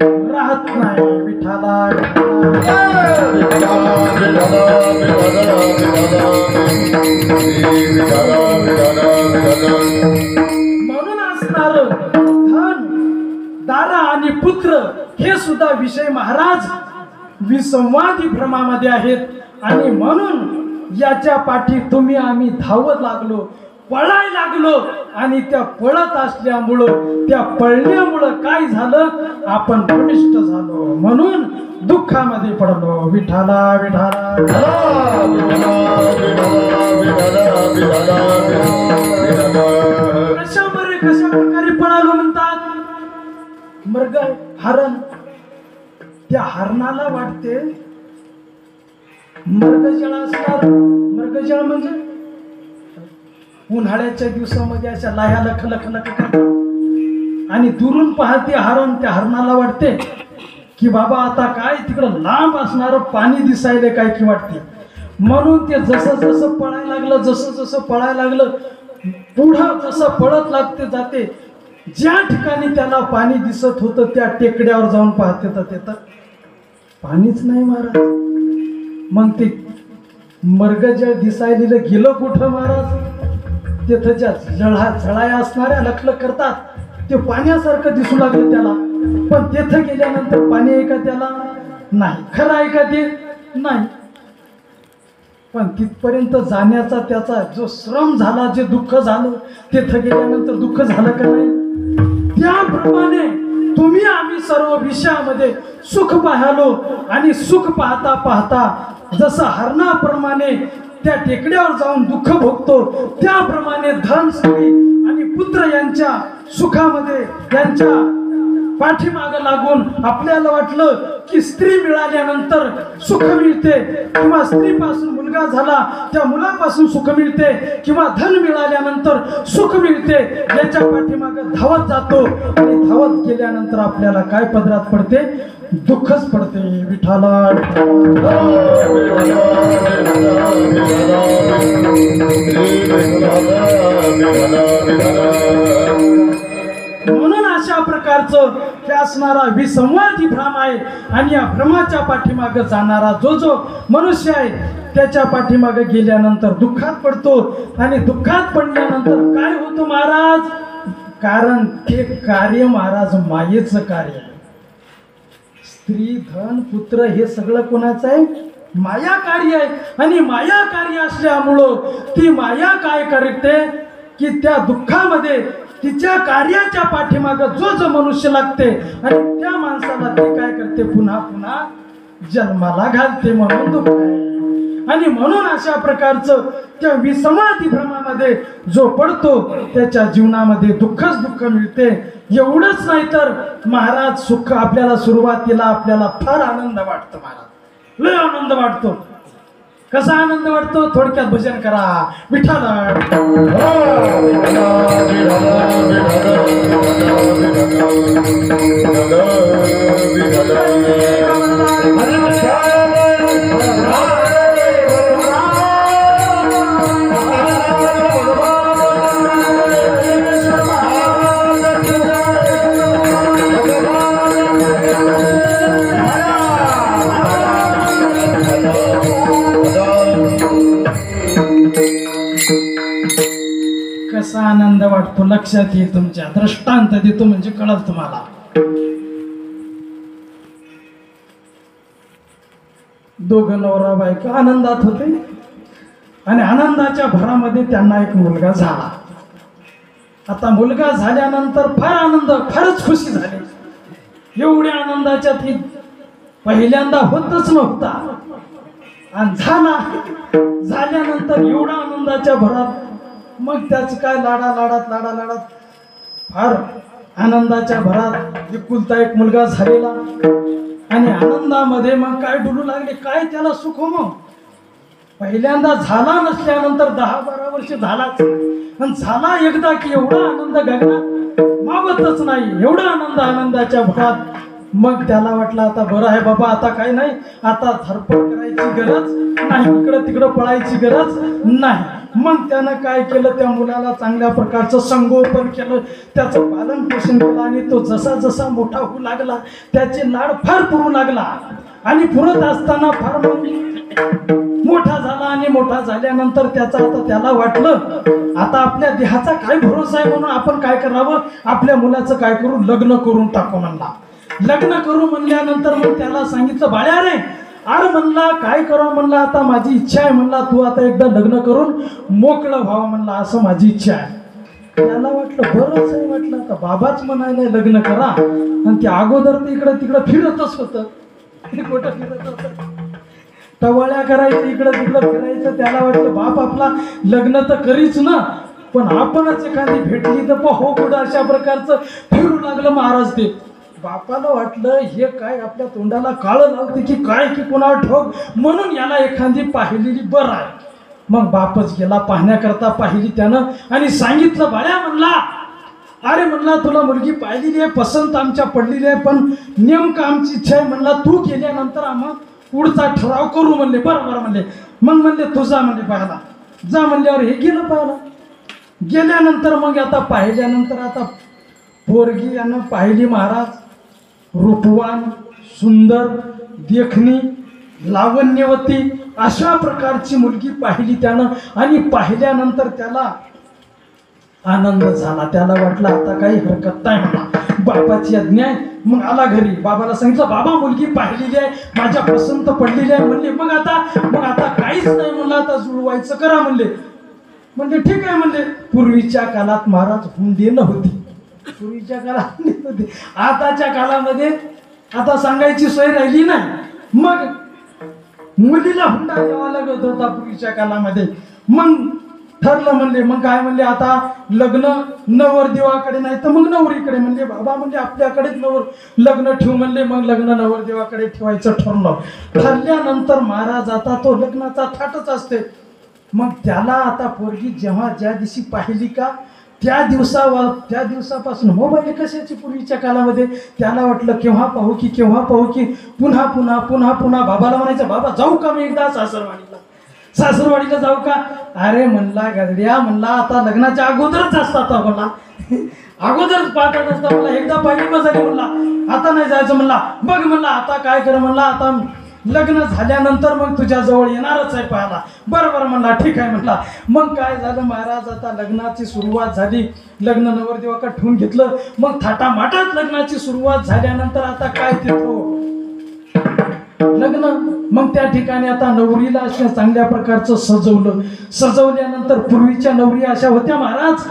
राहत नाही. विठाला म्हणून असणार धन, दारा आणि पुत्र हे सुद्धा विषय महाराज विसंवादी भ्रमामध्ये आहेत. आणि म्हणून याच्या पाठी तुम्ही आम्ही धावत लागलो, पळायला लागलो. आणि त्या पळत असल्यामुळं, त्या पळण्यामुळं काय झालं, आपण भ्रमिष्ट झालो, म्हणून दुःखामध्ये पडलो. विठाला विठाला कशा प्रकारे पळालो म्हणतात. मृग, हरण, त्या हरणाला वाटते मृगजळ असणार. मृगजळ म्हणजे उन्हाळ्याच्या दिवसामध्ये अशा लाह्या लख लख लख करतात आणि दुरून पाहते हरण. त्या हरणाला वाटते की बाबा आता काय तिकडं लांब असणार पाणी दिसायला काय की वाटते. म्हणून ते जसं जसं पळायला लागलं, जसं जसं पळायला लागलं, पुढं जसं पळत लागते जाते, ज्या ठिकाणी त्याला पाणी दिसत होतं त्या टेकड्यावर जाऊन पाहते तर तिथं पाणीच नाही महाराज. मग ते मृगजळ दिसायलेलं गेलं कुठं महाराज. तिथं ज्या झळाया असणाऱ्या लखलख करतात ते पाण्यासारखं दिसू लागलं त्याला, पण तिथं गेल्यानंतर पाणी आहे का त्याला, नाही. खरं आहे का ते, नाही. पण तिथपर्यंत जाण्याचा त्याचा जो श्रम झाला, जे दुःख झालं, तिथं गेल्यानंतर दुःख झालं का नाही. त्याप्रमाणे तुम्ही आम्ही सर्व विषयामध्ये सुख पाहालो आणि सुख पाहता पाहता जसं हरणाप्रमाणे त्या टेकड्यावर जाऊन दुःख भोगतो, त्याप्रमाणे धन, स्त्री आणि पुत्र यांच्या सुखामध्ये यांच्या पाठीमागं लागून आपल्याला वाटलं की स्त्री मिळाल्यानंतर सुख मिळते, किंवा स्त्रीपासून मुलगा झाला त्या मुलापासून सुख मिळते, किंवा धन मिळाल्यानंतर सुख मिळते. याच्या पाठीमागं धावत जातो आणि धावत गेल्यानंतर आपल्याला काय पदरात पडते, दुःखच पडते. विठाला म्हणून अशा प्रकारचं हे असणारा विसंवादी भ्रम आहे. आणि या भ्रमाच्या पाठीमागे जाणारा जो जो मनुष्य आहे त्याच्या पाठीमागे गेल्यानंतर दुःखात पडतो. आणि दुःखात पडल्यानंतर काय होतं महाराज, कारण ते कार्य महाराज मायेचं कार्य आहे. स्त्री, धन, पुत्र हे सगळं कोणाचं आहे, माया कार्य आहे. आणि माया कार्य असल्यामुळं ती माया काय करते की त्या दुःखामध्ये तिच्या कार्याच्या पाठीमागं जो जो मनुष्य लागते आणि त्या माणसाला ती काय करते, पुन्हा पुन्हा जन्माला घालते. म्हणून दुःख आहे. आणि म्हणून अशा प्रकारचं त्या विसंवादी भ्रमामध्ये जो पडतो त्याच्या जीवनामध्ये दुःखच दुःख मिळते. एवढंच नाही तर महाराज सुख आपल्याला सुरुवातीला आपल्याला फार आनंद वाटतो महाराज, लय आनंद वाटतो. कसा आनंद वाटतो, थोडक्यात भजन करा. विठाला कसा आनंद वाटतो लक्षात ये. तुमच्या दृष्टांत देतो म्हणजे कळल तुम्हाला. दोघं नवरा बायको आनंदात होते आणि आनंदाच्या भरामध्ये त्यांना एक मुलगा झाला. आता मुलगा झाल्यानंतर फार आनंद, फारच खुशी झाली. एवढ्या आनंदाच्या ती पहिल्यांदा होतच नव्हता. आणि झाल्यानंतर एवढ्या आनंदाच्या भरात मग त्याच काय लाडात फार आनंदाच्या भरात एकुलता एक मुलगा झालेला. आणि आनंदामध्ये मग काय डुलू लागले, काय त्याला सुख मग. पहिल्यांदा झाला नसल्यानंतर 10-12 वर्ष झालाच, पण झाला एकदा की एवढा आनंद गगनात मावतच नाही, एवढा आनंद आनंदाच्या भरात. मग त्याला वाटलं आता बरं आहे बाबा, आता काय नाही, आता धडपड करायची गरज नाही, इकडं तिकडं पळायची गरज नाही. मग त्यानं काय केलं, त्या मुलाला चांगल्या प्रकारचं संगोपन केलं, त्याचं पालन पोषण केलं आणि तो जसा जसा मोठा होऊ लागला त्याचे लाड फार पुरू लागला. आणि पुरत असताना फार मोठा झाला आणि मोठा झाल्यानंतर त्याला वाटलं आता आपल्या देहाचा काय भरोसा आहे, म्हणून आपण काय करावं, आपल्या मुलाचं काय करू, लग्न करून टाकू म्हणला. लग्न करू म्हणल्यानंतर मग त्याला सांगितलं, बाळ्या रे अरे म्हणला काय करावं म्हणला, आता माझी इच्छा आहे म्हणला, तू आता एकदा लग्न करून मोकळं व्हावं म्हणला, असं माझी इच्छा आहे. त्याला वाटलं बरंच आहे, म्हटलं आता बाबाच म्हणायला लग्न करा, आणि ते अगोदर ते इकडं तिकडं फिरतच होतं, कुठं फिरत होतं, टवाळ्या करायचं इकडं तिकडं फिरायचं. त्याला वाटलं बाप आपला लग्न तर करीच ना, पण आपणच एखादी भेटली तर हो कुठं, अशा प्रकारचं फिरू लागलं महाराज. ते बापाला वाटलं हे काय आपल्या तोंडाला काळं लावते की काय की कोणाला ठोक, म्हणून याला एखादी पाहिलेली बरं आहे. मग बापच गेला पाहण्याकरता, पाहिली त्यानं आणि सांगितलं, बाळ्या म्हणला अरे म्हणला तुला मुलगी पाहिलेली आहे, पसंत आमच्या पडलेली आहे, पण नेमकं आमची इच्छा आहे म्हणला, तू गेल्यानंतर आम्हा पुढचा ठराव करू म्हणले. बरोबर म्हणले. मग म्हणले तुझा म्हणले पाहायला जा म्हणल्यावर हे गेलं पाहायला. गेल्यानंतर मग आता पाहिल्यानंतर आता पोरगी यानं पाहिली महाराज, रूपवान, सुंदर, देखणी, लावण्यवती अशा प्रकारची मुलगी पाहिली त्यानं. आणि पाहिल्यानंतर त्याला आनंद झाला, त्याला वाटलं आता काही हरकत नाही म्हणा, बाबाची आज्ञा आहे. मग आला घरी, बाबाला सांगितलं, बाबा मुलगी पाहिलेली आहे, माझ्या पसंत पडलेली आहे म्हणले. मग आता काहीच नाही म्हणलं, आता जुळवायचं करा म्हणले. म्हणजे ठीक आहे म्हणले. पूर्वीच्या काळात महाराज हुंडी नव्हती, पूर्वीच्या काळात नव्हती, आताच्या काळामध्ये आता सांगायची सोय राहिली नाही. मग मुलीला हुंडा द्यावा लागत होता पूर्वीच्या काळामध्ये. मग ठरलं म्हणले, मग काय म्हणले, आता लग्न नवरदेवाकडे नाही तर मग नवरीकडे. म्हणले बाबा म्हणजे आपल्याकडेच लग्न ठेवू म्हणले. मग लग्न नवरदेवाकडे ठेवायचं ठरलं. ठरल्यानंतर महाराज आता तो लग्नाचा थाटच असते. मग त्याला आता पोरगी ज्या दिवशी पाहिली का त्या दिवसापासून मोबाईल कशाची पूर्वीच्या काळामध्ये त्याला वाटलं केव्हा पाहू की पुन्हा बाबाला म्हणायचं, बाबा जाऊ का मी एकदा सासरवाडीला जाऊ का. अरे म्हणला गजड्या म्हणला आता लग्नाच्या अगोदरच असतात म्हणला, अगोदरच पाहतात असता मला, एकदा पाहिली बस झाली म्हणला, आता नाही जायचं म्हणला. बघ म्हणला आता काय कर म्हणला, आता लग्न झाल्यानंतर मग तुझ्या जवळ येणारच आहे पाहायला. बरोबर म्हणला, ठीक आहे म्हणला. मग काय झालं महाराज, आता लग्नाची सुरुवात झाली, लग्न नवरदेवाकडे ठेवून घेतलं. मग थाटामाटात लग्नाची सुरुवात झाल्यानंतर आता काय तिथं लग्न. मग त्या ठिकाणी आता नवरीला अशा चांगल्या प्रकारचं सजवल्यानंतर पूर्वीच्या नवरी अशा होत्या महाराज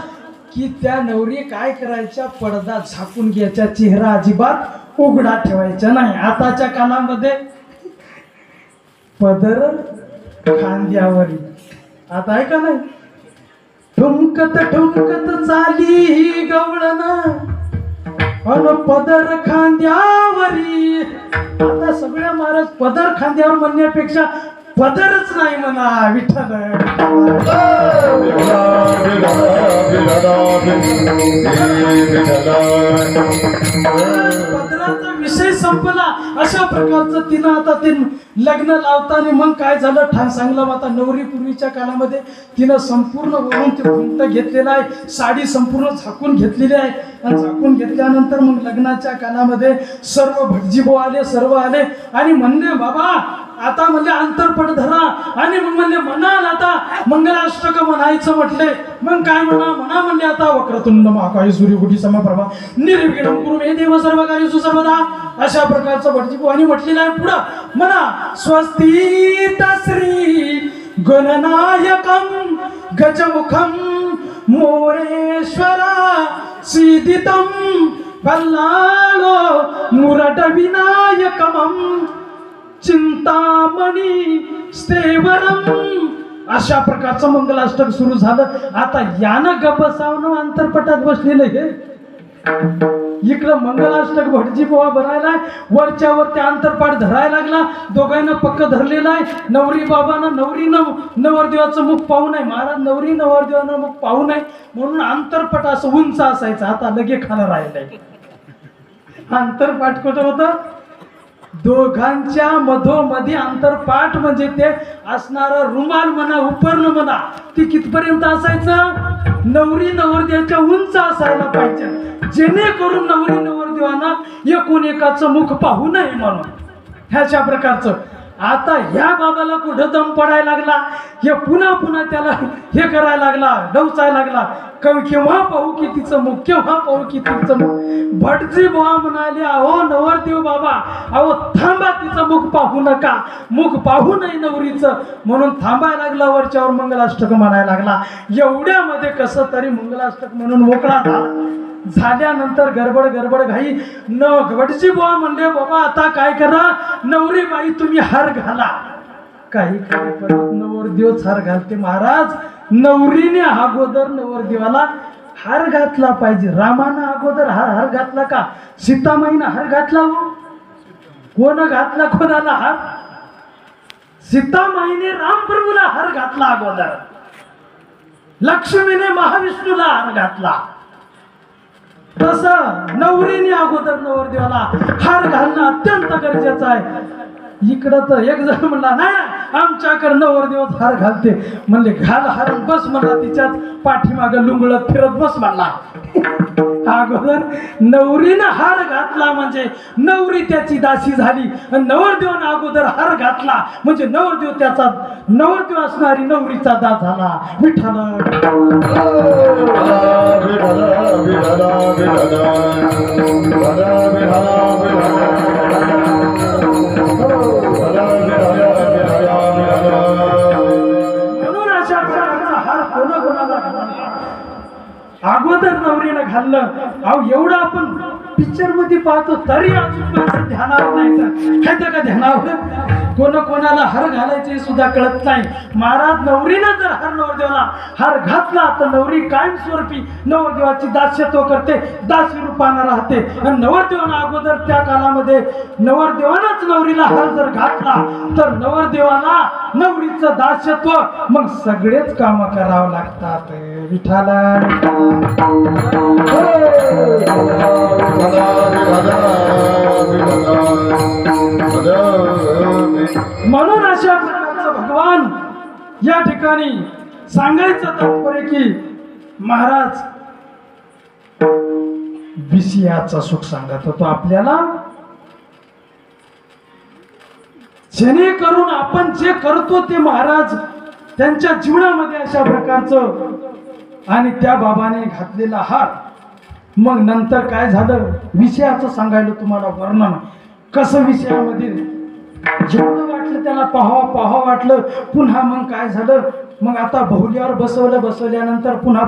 की त्या नवरी काय करायच्या, पडदा झाकून घ्यायच्या, चेहरा अजिबात उघडा ठेवायचा नाही. आताच्या काळामध्ये पदर खांद्यावरी, आता आहे का नाही, ठुमकत चाली ही गवळण अन पदर खांद्यावरी. आता सगळ्या महाराज पदर खांद्यावर म्हणण्यापेक्षा पदरच नाही म्हणा. विठ्ठल पदराचा विषय संपला. अशा प्रकारचं तिनं आता ते लग्न लावताना मग काय झालं सांगलं. आता नवरी पूर्वीच्या काळामध्ये तिनं संपूर्ण वरून ते घुंट घेतलेला आहे, साडी संपूर्ण झाकून घेतलेली आहे. आणि झाकून घेतल्यानंतर मग लग्नाच्या काळामध्ये सर्व भटजीबो आले, सर्व आले आणि म्हणले बाबा आता म्हणजे अंतरपट धरा. आणि मग म्हणले म्हणाल आता मंगलाष्टक म्हणायचं म्हटले. मग काय म्हणा म्हणले आता वक्रतुंड महाकाय सूर्यकोटी समप्रभा निर्विघ्नं कुरु मे देव सर्वकार्येषु सर्वदा. अशा प्रकारचं भटजीबो आणि म्हटलेलं आहे. पुढं म्हणा स्वस्ति श्री गणनायकं गजमुखं मोरेश्वरा सीदितं पल्लालो मुरट विनायकमं चिंतामणी स्थेवरम. अशा प्रकारचं मंगलाष्टक सुरू झालं. आता यानं गबसावनं अंतरपटात बसलेलं हे इकडं मंगलाष्टक भटजी बुवा भरायलाय, वरच्यावर ते अंतरपाठ धरायला लागला, दोघांना पक्क धरलेला आहे. नवरी बाबानं नवरीनं नवरदेवाचं मुख पाहू नये, महाराज नवरी नवरदेवानं मुख पाहू नये म्हणून अंतरपाठ असं उंच असायचं. आता लगे खालं राहिलंय. अंतरपाठ कुठं होतं? दोघांच्या मधोमधी अंतरपाठ म्हणजे ते असणारा रुमाल म्हणा, उपरणं म्हणा, ते कितपर्यंत असायचं? नवरी नवरदेवाच्या उंच असायला पाहिजे, जेणेकरून नवरी नवरदेवानं एकूण एकाचं मुख पाहू नये म्हणून. ह्याच्या प्रकारचं. आता ह्या बाबाला कुठं दम पडायला लागला, हे पुन्हा पुन्हा त्याला हे करायला लागला, डवचायला लागला. केव्हा पाहू की तिचं मुख, केव्हा पाहू की तिचं मुख. भटजी बुवा म्हणाले, अहो नवरदेव बाबा, अहो थांबा, तिचं मुख पाहू नका, मुख पाहू नये नवरीचं, म्हणून थांबायला लागला. वरच्यावर मंगलाष्टक म्हणायला लागला. एवढ्यामध्ये कसं तरी मंगलाष्टक म्हणून मोकळा झाला. झाल्यानंतर गडबड घाई भटजी बुवा म्हणले, बाबा आता काय करा, नवरी बाई तुम्ही हार घाला. काही परत नवरदेवच हार घालते. महाराज नवरीने अगोदर नवरदेवाला हार घातला पाहिजे. रामानं अगोदर हार घातला का? सीतामाईनं हार घातला? हो, कोण घातला कोणाला हार? सीतामाईने रामप्रभूला हार घातला अगोदर, लक्ष्मीने महाविष्णूला हार घातला. तसं नवरीने अगोदर नवरदेवाला हार घालणं अत्यंत गरजेचं आहे. इकडं तर एक जण म्हणला, नाही आमच्याकडे नवरदेवच हार घालते. म्हणले घाल हार, बस म्हणला तिच्यात पाठीमागं लुंगळत फिरत बस म्हणला. अगोदर नवरीनं हार घातला म्हणजे नवरी त्याची दासी झाली, आणि नवरदेवानं अगोदर हार घातला म्हणजे नवरदेव त्याचा नवरदेव असणारी नवरीचा दास झाला. विठ्ठल म्हणून अशा प्रकारचा हार कोणाकोणाला घालावा. अगोदर नवरीनं घालणं. अहो एवढं आपण पिक्चर मध्ये पाहतो तरी अजून माणसं ध्यानावर नाही. तर का ध्यानावर कोणाला हार घालायचे सुद्धा कळत नाही. महाराज नवरीनं जर हार नवरदेवाला हार घातला तर नवरी कायमस्वरूपी नवरदेवाची दास्यत्व करते, दासी रूपानं राहते. आणि नवरदेवानं अगोदर त्या काळामध्ये नवरदेवानंच नवरीला हार जर घातला तर नवरदेवाला नवरीचं दास्यत्व, मग सगळेच कामं करावं लागतात. विठाला म्हणून अशा प्रकारचं भगवान या ठिकाणी सांगायचं तात्पर्य की महाराज विषयाचं सुख सांगत होतो आपल्याला, जेणेकरून आपण जे करतो ते महाराज त्यांच्या जीवनामध्ये अशा प्रकारचं. आणि त्या बाबाने घातलेला हार, मग नंतर काय झालं विषयाचं सांगायला तुम्हाला वर्णन. कसं विषयामध्ये जेवढं वाटलं त्याला पाहावा वाटलं. पुन्हा मग काय झालं, मग आता बहुल्यावर बसवल्यानंतर पुन्हा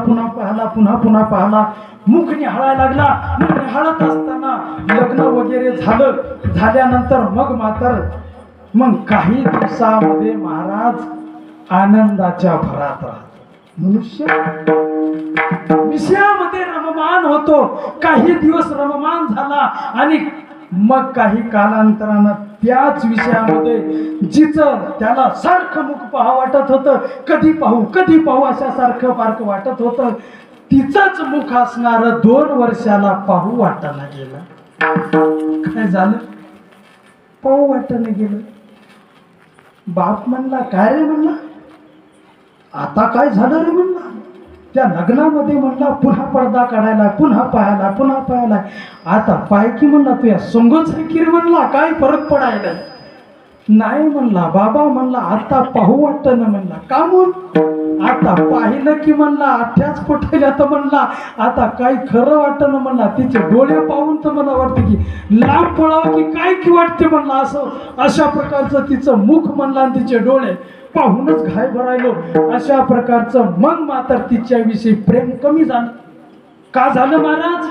पाहला. मुख निहाळायला लागला. मुख निहाळत असताना लग्न वगैरे झाल्यानंतर मग काही दिवसामध्ये महाराज आनंदाच्या भरात राहतो. मनुष्य विषयामध्ये रममान होतो. काही दिवस रममान झाला आणि मग काही कालांतरानं त्याच विषयामध्ये जिचं त्याला सारखं मुख पाहा वाटत होतं, कधी पाहू अशा सारखं वाटत होतं, तिचंच मुख असणारं 2 वर्षाला पाहू वाटायला गेलं. काय झालं? पाहू वाटायला गेलं. बाप म्हणला, काय रे म्हणला, आता काय झालं रे म्हणला. त्या लग्नामध्ये म्हणला पुन्हा पडदा काढायला, पुन्हा पाहायला. आता पाय की म्हणला तू या संगच आहे की रे म्हणला, काय फरक पडायला नाही म्हणला. बाबा म्हणला आता पाहू वाटतं ना म्हणला. का म्हणून? आता पाहिलं की म्हणला आठ्याच पटल्या तर म्हणला आता काही खरं वाटतं ना म्हणला. तिचे डोळे पाहून तर मला वाटतं की लांब पळावं की काय की वाटते म्हणला. अशा प्रकारचं तिचं मुख म्हणला आणि तिचे डोळे पाहूनच घाय भरायलो. अशा प्रकारचं मग मात्र तिच्याविषयी प्रेम कमी झालं. का झालं महाराज?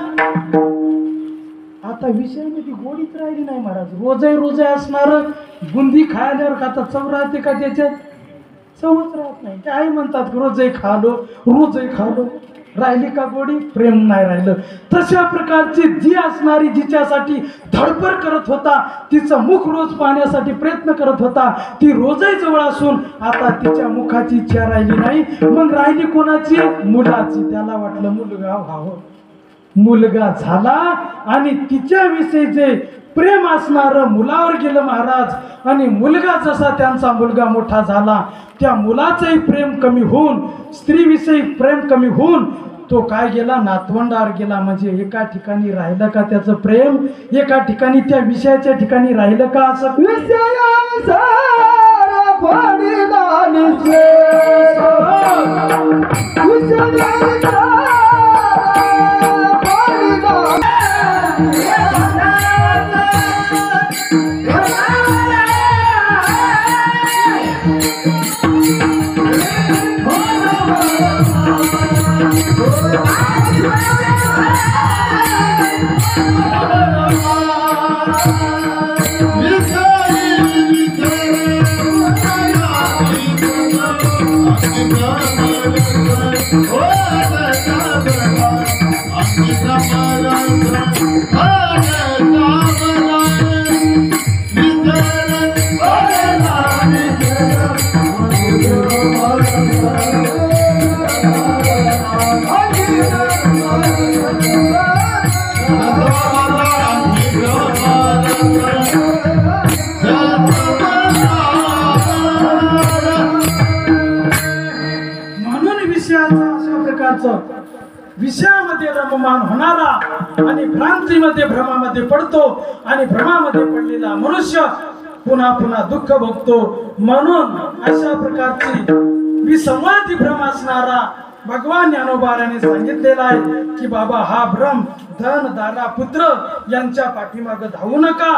आता विषयामध्ये गोडीच राहिली नाही महाराज. रोज असणार बुंदी खायल्यावर का आता चव राहते का त्याच्यात? चवच राहत नाही. काय म्हणतात रोजही खालो. राहिली का गोडी? प्रेम नाही राहिलं. तशा प्रकारची जी असणारी जिच्यासाठी धडपड करत होता, तिचं मुख रोज पाहण्यासाठी प्रयत्न करत होता, ती रोजही जवळ असून आता तिच्या मुखाची इच्छा राहिली नाही. मग राहिली कोणाची? मुलाची. त्याला वाटलं मुलगा व्हावं. मुलगा झाला आणि तिच्याविषयी जे प्रेम असणारं मुलावर गेलं महाराज. आणि मुलगा जसा त्यांचा मुलगा मोठा झाला, त्या मुलाचंही प्रेम कमी होऊन, स्त्रीविषयी प्रेम कमी होऊन तो काय गेला? नातवंडावर गेला. म्हणजे एका ठिकाणी राहिलं का त्याचं प्रेम? एका ठिकाणी त्या विषयाच्या ठिकाणी राहिलं का? असं विषयामध्ये रममान होणारा आणि भ्रांतीमध्ये भ्रमामध्ये पडतो आणि भ्रमामध्ये पडलेला मनुष्य पुन्हा पुन्हा दुःख भोगतो. म्हणून अशा प्रकारची विसंवादी भ्रम असणारा भगवान ज्ञानोबाराने सांगितलेला आहे की बाबा हा भ्रम धन दारा पुत्र यांच्या पाठीमागे धावू नका.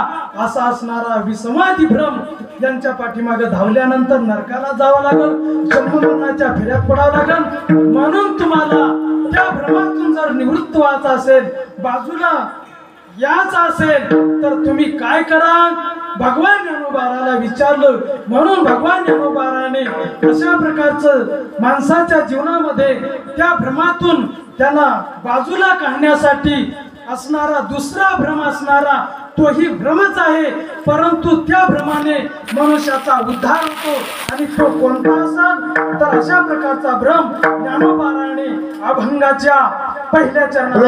असा असणारा विसंवादी भ्रम यांच्या पाठीमागे धावल्यानंतर नरकाला जावं लागल, जन्ममरणाच्या फेऱ्यात पडावं लागल. म्हणून तुम्हाला त्या भ्रमातून जर निवृत्त व्हायचं असेल, बाजूला याच असेल, तर तुम्ही काय करा? भगवान ज्ञानोबाराला विचारलं. म्हणून भगवान ज्ञानोबाराने अशा प्रकारचं माणसाच्या जीवनामध्ये त्या भ्रमातून त्यांना बाजूला काढण्यासाठी असणारा दुसरा भ्रम असणारा तोही भ्रमच आहे, परंतु त्या भ्रमाने मनुष्याचा उद्धार होतो. आणि तो कोणता असेल? तर अशा प्रकारचा भ्रम ज्ञानोबाराने अभंगाच्या पहिल्या चरणात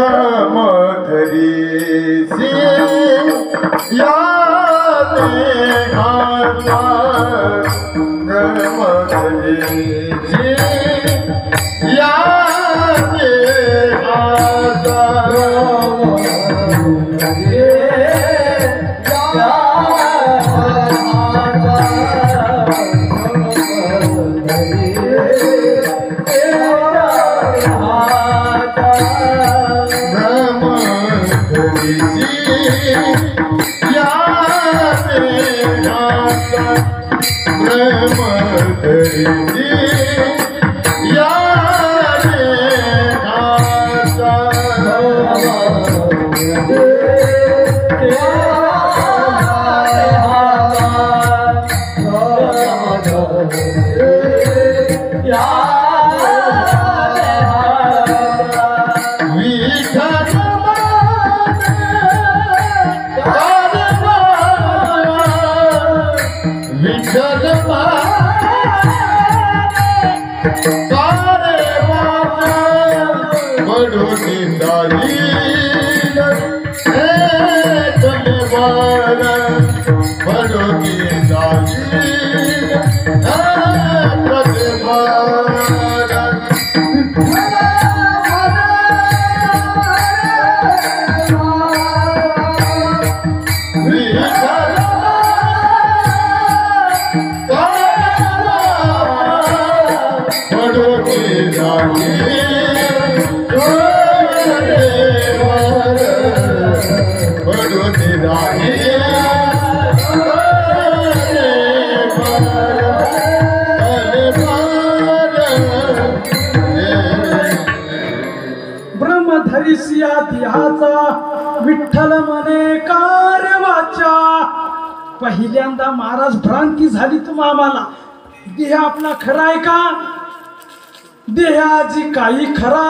विठ्ठल मने कारवाचा. पहिल्यांदा महाराज भ्रांती झाली तुम्हाला. देह आपला खरा आहे का? देहाची काही खरा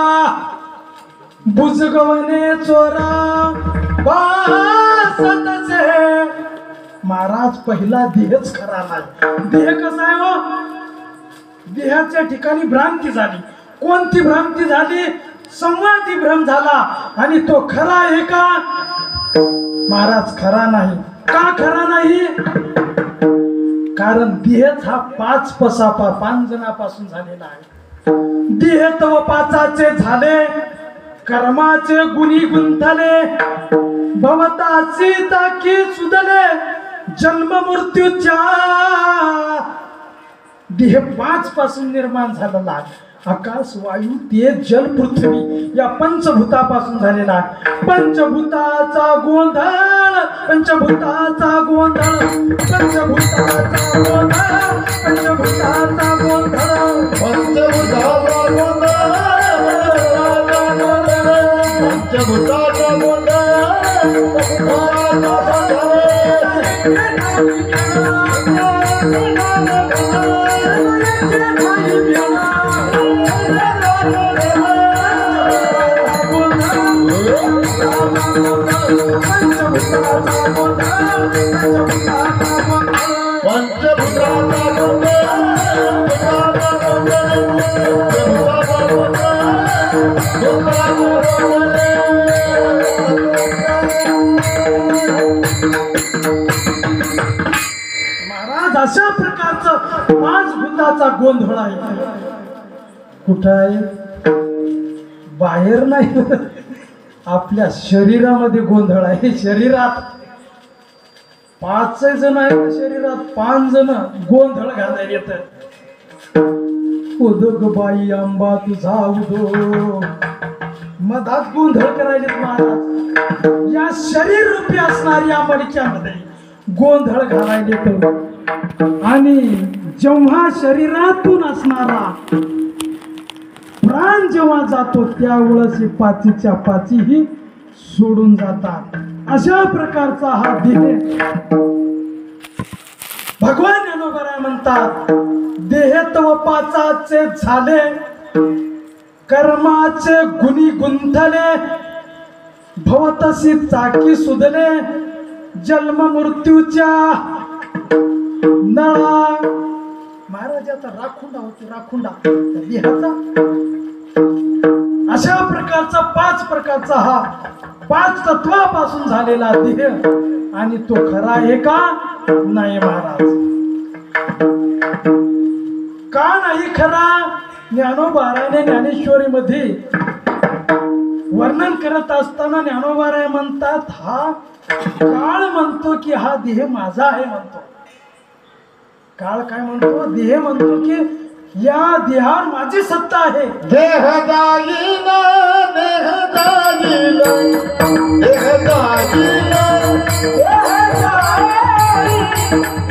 बुजगवणे चोरा बासतचे महाराज पहिला देहच खरा नाही. देह कसा आहे हो? देहाच्या ठिकाणी भ्रांती झाली. कोणती भ्रांती झाली? संवादी भ्रम झाला आणि तो खरा आहे का? महाराज खरा नाही. का खरा नाही? कारण देहच हा 5 जणापासून झालेला आहे. देह तव 5 झाले, कर्माचे गुणी गुंतले, भवताची ताकी सुदले, जन्म मृत्यूच्या. देह 5 पासून निर्माण झालेला आहे. आकाश वायू तेज जल पृथ्वी या पंचभूतापासून झालेला आहे. पंचभूताचा गोंधळ, पंचभूताचा गोंधळ, पंचभूताचा गोंधळ, पंचभूताचा गोंधळ, पंचभूताचा गोंधळ, पंचभूताचा महाराज अशा प्रकारचं 5 भूताचा गोंधळ आहे. कुठं आहे? बाहेर नाही, आपल्या शरीरामध्ये गोंधळ आहे. शरीरात 5 जण आहेत. शरीरात 5 जण गोंधळ घालायला येत. उदग बाई आंबा तुझा उदो, मधात गोंधळ करायला महाराज. या शरीर रूपी असणाऱ्या मडक्यामध्ये गोंधळ घालायला येतो. आणि जेव्हा शरीरातून असणारा प्राण जेव्हा जातो त्यावेळेस 5च्या 5 ही सोडून जातात. अशा प्रकारचा हा देह. भगवान ज्ञानोबा म्हणतात देह तव 5 झाले, कर्माचे गुणी गुंतले, भवतसी चाकी सुदले, जन्म मृत्यूच्या नळा. महाराजाचा राखुंडा होतो, राखुंडा देहाचा. अशा प्रकारचा 5 प्रकारचा हा 5 तत्वापासून झालेला देह. आणि तो खरा आहे का? नाही महाराज. का नाही खरा? ज्ञानोबाराने ज्ञानेश्वरी मध्ये वर्णन करत असताना ज्ञानोबाराय म्हणतात हा काळ म्हणतो की हा देह माझा आहे म्हणतो. काळ काय म्हणतो? देह म्हणतो की या देहावर माझी सत्ता आहे. देह जाईल, देह जाईल, देह जाईल, देह जाईल,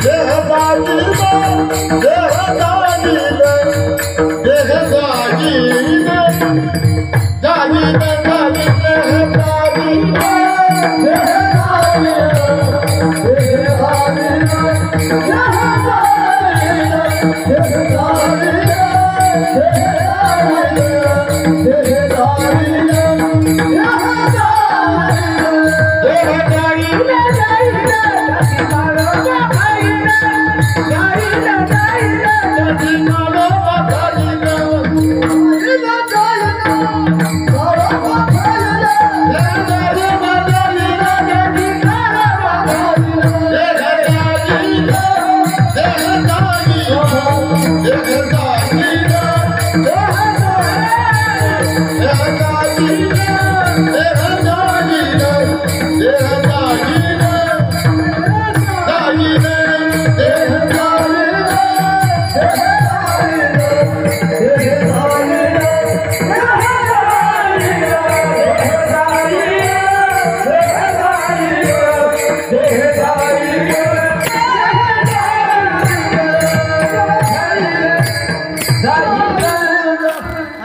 देह जाईल, देह जाईल, देह जाईल, जाईल, देह जाईल,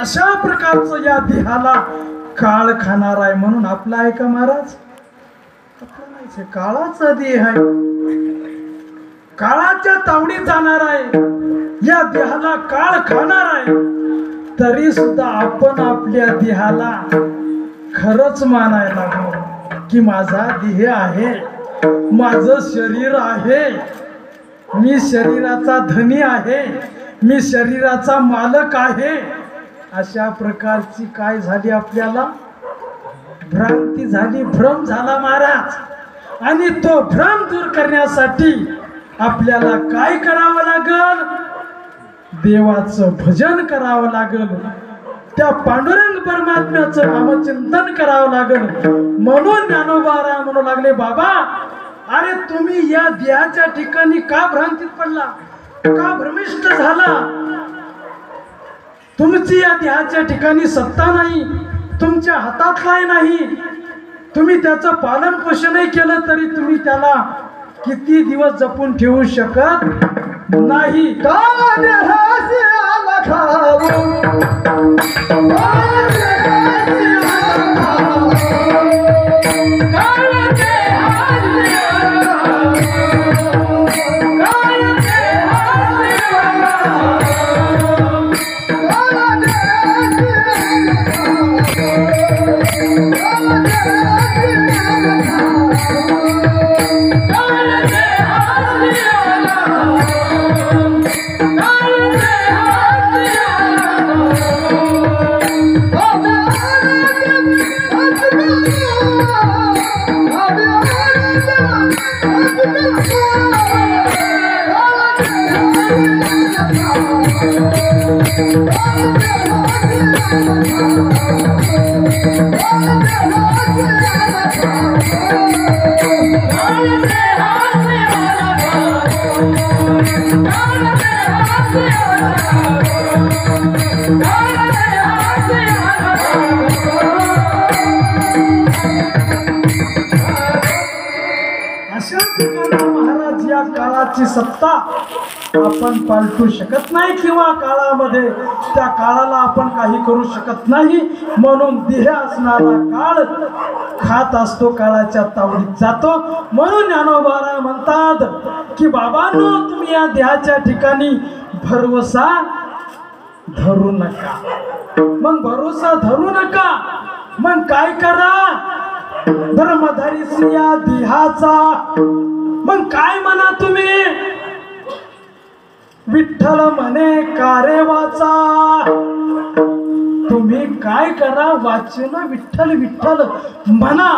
अशा प्रकारचं या देहाला काळ खाणार आहे. म्हणून आपला आहे का महाराज? आपला नाही. काळाचा देह आहे, काळाच्या तावडीत जाणार आहे. या देहाला काळ खाणार आहे. तरी सुद्धा आपण आपल्या देहाला खरंच मानायला लागलो की माझा देह आहे, माझं शरीर आहे, मी शरीराचा धनी आहे, मी शरीराचा मालक आहे. अशा प्रकारची काय झाली आपल्याला भ्रांती झाली, भ्रम झाला महाराज. आणि तो भ्रम दूर करण्यासाठी आपल्याला काय करावं लागल? देवाचं भजन करावं लागल, त्या पांडुरंग परमात्म्याचं नामचिंतन करावं लागल. म्हणून ज्ञानोबा म्हणू लागले, बाबा अरे तुम्ही या देहाच्या ठिकाणी का भ्रांतीत पडला, का भ्रमिष्ट झाला? तुमची या देहाच्या ठिकाणी सत्ता नाही, तुमच्या हातातलाही नाही. तुम्ही त्याचं पालन पोषणही केलं तरी तुम्ही त्याला किती दिवस जपून ठेवू शकत नाही. अशा प्रकारे महाराज या काळाची सत्ता आपण पालटू शकत नाही किंवा काळामध्ये त्या काळाला आपण काही करू शकत नाही. म्हणून देह असणारा काळ खात असतो, काळाच्या तावडीत जातो. म्हणून ज्ञानोबा म्हणतात की बाबांनो तुम्ही या देहाच्या ठिकाणी भरवसा धरू नका. मग भरोसा धरू नका, मग काय करा? धर्मधारी या देहाचा मग काय म्हणा तुम्ही? विठ्ठल म्हणे कारे वाचा. तुम्ही काय करा? वाचन विठ्ठल विठ्ठल म्हणा.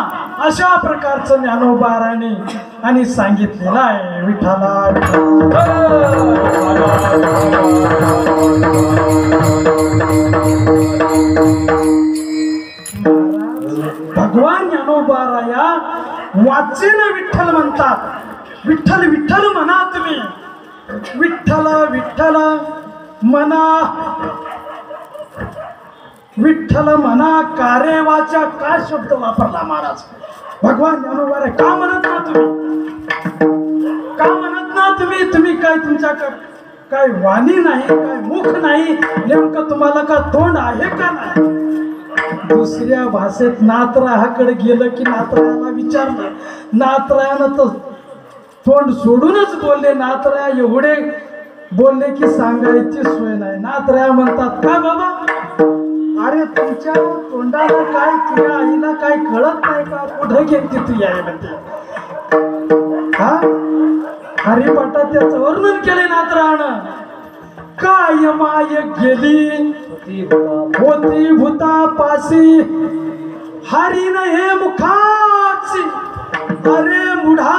अशा प्रकारचं ज्ञानोबाराने आणि सांगितलेलं आहे. विठ्ठला भगवान ज्ञानोबाराया वाचन विठ्ठल म्हणतात. विठ्ठल विठ्ठल म्हणा तुम्ही. विठ्ठल विठ्ठल म्हणा, विठ्ठल म्हणा. कारे वाचा काय शब्द वापरला महाराज? भगवान ज्ञानोबा का म्हणत ना तुम्ही? का म्हणत ना तुम्ही? तुम्ही काय तुमच्याकडे काय वाणी नाही, काय मुख नाही, नेमकं तुम्हाला का तोंड आहे का नाही? दुसऱ्या भाषेत नातराहाकडे गेलं की नातरायाला विचारलं, नातरायानं तर तोंड सोडूनच बोलले. नातराया एवढे बोलले की सांगायची सोय नाही. नातराया म्हणतात का बाबा, अरे तुमच्या तोंडाला काय तुझ्या आईला काय कळत नाही का? कुठे गेली तू यायला ते? हा हरिपाठात त्याचं वर्णन केले नातरायानं. काय माय गेली होती भूतापासी, हरी न हे मुखाची. अरे मुढा,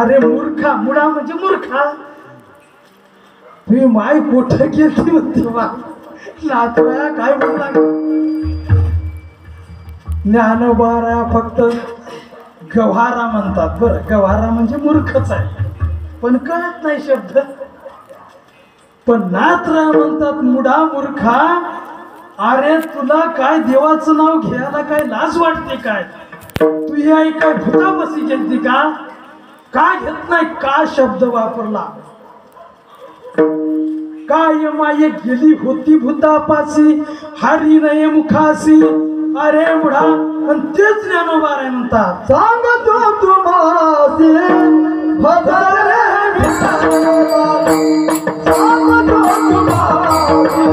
अरे मूर्खा. मुढा म्हणजे मूर्खा. तुम्ही माय कुठे गेली म्हणते बा. नातराया काय म्हणला? ज्ञानोबारा फक्त गव्हारा म्हणतात. बरं, गव्हारा म्हणजे मूर्खच आहे, पण कळत नाही शब्द. पण नातरा म्हणतात मुढा मूर्खा. अरे तुला काय देवाचं नाव घ्यायला काय लाज वाटते काय? तुझी आई काय भूतापाशी गेलती का? काय घेत नाही? का शब्द वापरला? काय माये गेली होती भूतापाशी, हरी नये मुखासी. अरे मुढा. आणि तेच ज्ञानोबा म्हणतात, सांगतो तुम्हासी भजरे विठ्ठला, सांगतो तुम्हासी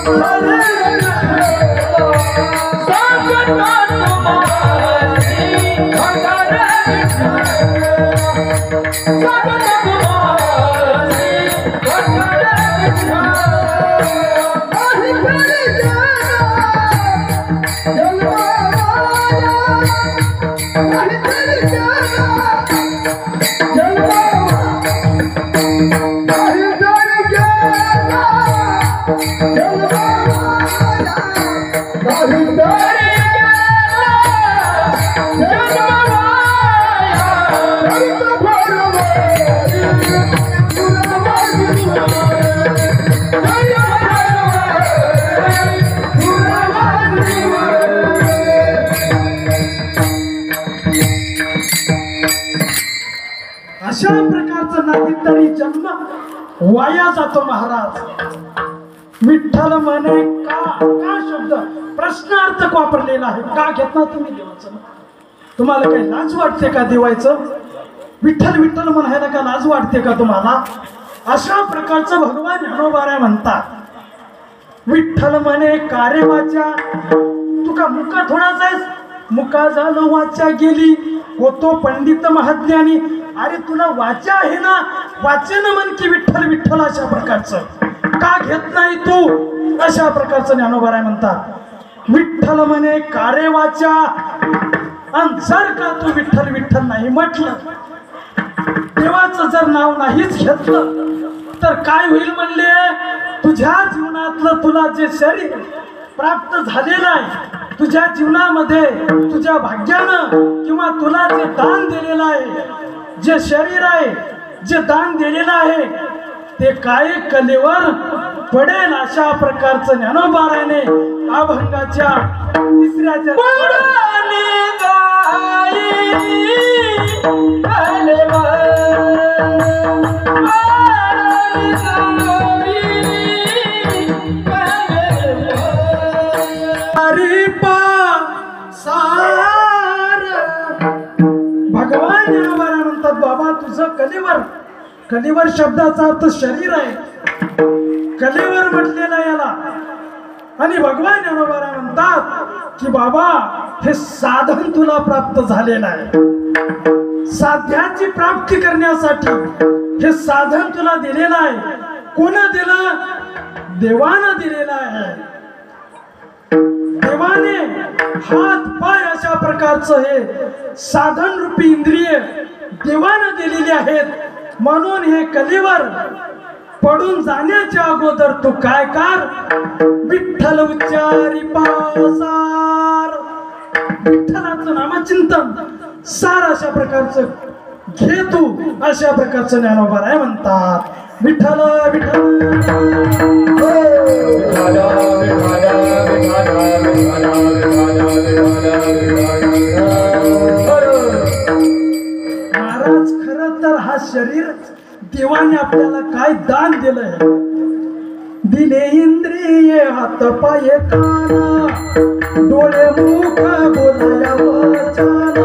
भजरे विठ्ठला. अशा प्रकारचं नाही तरी जन्म वाया जातो महाराज. विठ्ठल म्हणे का का शब्द प्रश्नार्थक वापरलेला आहे. का घेत ना तुम्ही देवाचं? तुम्हाला काही लाज वाटते का देवायचं? विठ्ठल विठ्ठल म्हणायला का लाज वाटते का तुम्हाला? अशा प्रकारचं भगवान ज्ञानोबाराय म्हणतात. विठ्ठल म्हणे कारे वाचा तू का मुका थोडाच आहेस? मुका झालं वाचा गेली होतो पंडित महाज्ञानी. अरे तुला वाचा आहे ना, वाचन म्हण की विठ्ठल विठ्ठल. अशा प्रकारचं का घेत नाही तू? अशा प्रकारचं ज्ञानोबाराय म्हणतात. विठ्ठल म्हणे कारे वाचा आणि जर का तू विठ्ठल विठ्ठल नाही म्हटलं, देवाचं जर नाव नाहीच घेतलं तर काय होईल म्हणले? तुझ्या जीवनातलं तुला जे शरीर प्राप्त झालेलं आहे, तुझ्या जीवनामध्ये तुझ्या भाग्यानं किंवा तुला जे दान दिलेलं आहे, जे शरीर आहे, जे दान दिलेलं आहे, ते काय कलेवर पडेल. अशा प्रकारचं ज्ञानोबारायने अभंगाच्या तिसऱ्याच्या भगवान ज्ञानोबाराय म्हणतात बाबा तुझं कलेवर, कलेवर शब्दाचा अर्थ शरीर आहे, कलेवर म्हटलेला याला. आणि भगवान ज्ञानोबाराय म्हणतात की बाबा हे साधन तुला प्राप्त झालेलं आहे. साध्याची प्राप्ती करण्यासाठी हे साधन तुला दिलेलं आहे. कोण दिलं? देवानं दिलेलं आहे. देवाने हात पाय अशा प्रकारचं हे साधन रूपी इंद्रिय देवानं दिलेली आहेत. म्हणून हे कलेवर पडून जाण्याच्या अगोदर तू काय कर? विठ्ठल उच्चारी पासार, विठ्ठलाचं नामचिंतन सार अशा प्रकारचं घे तू. अशा प्रकारचं ज्ञानोबाराय म्हणतात. विठ्ठल महाराज खरं तर हा शरीर देवाने आपल्याला काय दान दिलंय? दिले इंद्रिये हात पाय कान डोळे मुख बोलाया वचन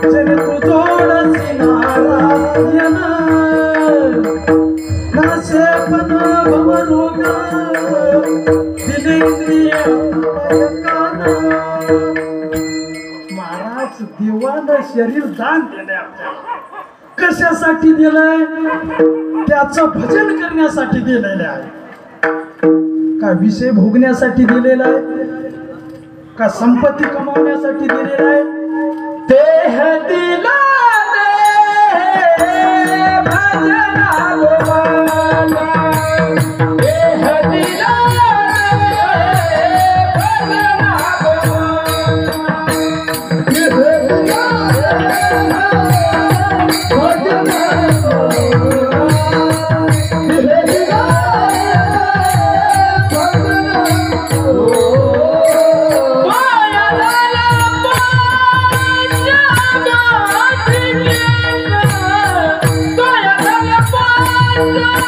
जने तू जोडसी नारायण नाशे पण भवरोग. दिले इंद्रिये हात पाय कान. महाराज देवानं शरीर दान दिले आपल्याला. कशासाठी दिलंय? त्याचं भजन करण्यासाठी दिलेलं आहे. का विषय भोगण्यासाठी दिलेला आहे? का संपत्ती कमावण्यासाठी दिलेला आहे? देह दिला भजना गोपाला, देह दिला भजना Yeah.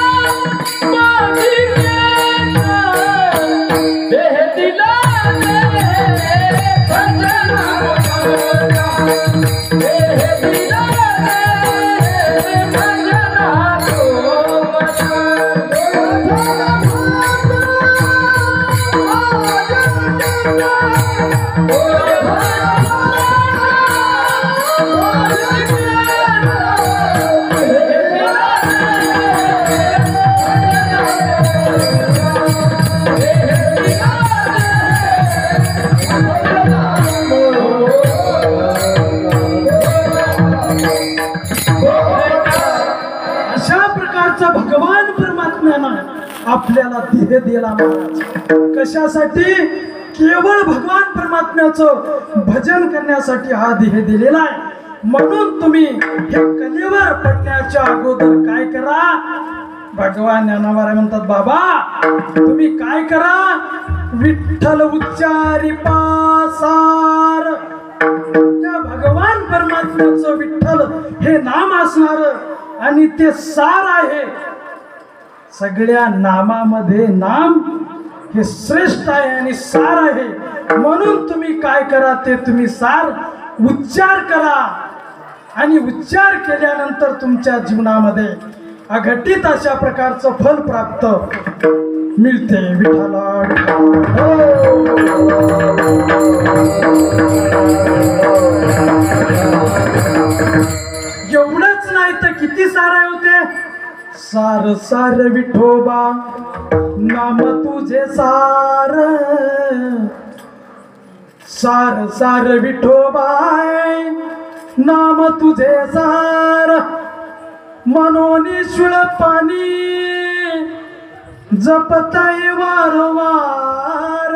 अशा प्रकारचा भगवान परमात्म्यानं आपल्याला ध्येय दिला महाराज. कशासाठी? केवळ भगवान परमात्म्याचं भजन करण्यासाठी हा ध्येय दिलेला आहे. म्हणून तुम्ही हे कलेवर पडण्याच्या अगोदर काय करा? भगवान ज्ञानोबा म्हणतात, बाबा तुम्ही काय करा? विठ्ठल उच्चारी पासार. त्या भगवान परमात्म्याचं विठ्ठल हे नाम असणार आणि ते सार आहे. सगळ्या नामामध्ये नाम हे श्रेष्ठ आहे आणि सार आहे. म्हणून तुम्ही काय करा? ते तुम्ही सार उच्चार करा आणि उच्चार केल्यानंतर तुमच्या जीवनामध्ये अघटित अशा प्रकारचं फल प्राप्त मिळते. विठ्ठला एवढंच नाही तर किती सारे होते. सार सार विठोबा नाम तुझे सार. सार सार विठोबा नाम तुझे सार. मनोनी शुळ पाणी जपताय वारंवार.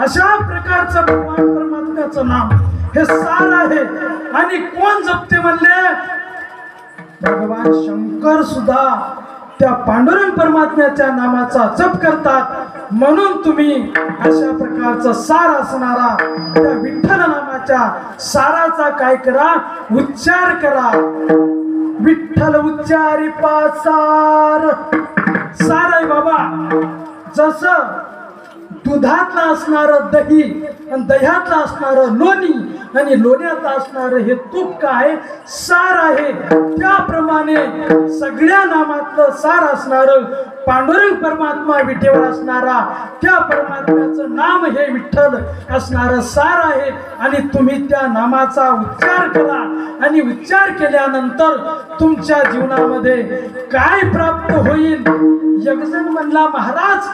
अशा प्रकारचं भगवान परमात्म्याचं नाम हे सार आहे. आणि कोण जपते म्हणले? भगवान शंकर सुद्धा त्या पांडुरंग परमात्म्याच्या नामाचा जप करतात. म्हणून तुम्ही अशा प्रकारचं सार असणारा त्या विठ्ठल नामाच्या साराचा काय करा? उच्चार करा. विठ्ठल उच्चारी पासार. सार आहे बाबा. जसं दुधातलं असणारं दही आणि दह्यातलं असणारं लोणी आणि लोण्यातलं असणारं हे तूप काय? सार आहे. त्याप्रमाणे सगळ्या नामातलं सार असणारं पांडुरंग परमात्मा विठेवर असणारा त्या परमात्म्याचं नाम हे विठ्ठल असणारं सार आहे. आणि तुम्ही त्या नामाचा उच्चार करा आणि उच्चार केल्यानंतर तुमच्या जीवनामध्ये काय प्राप्त होईल? एकजण म्हणला, महाराज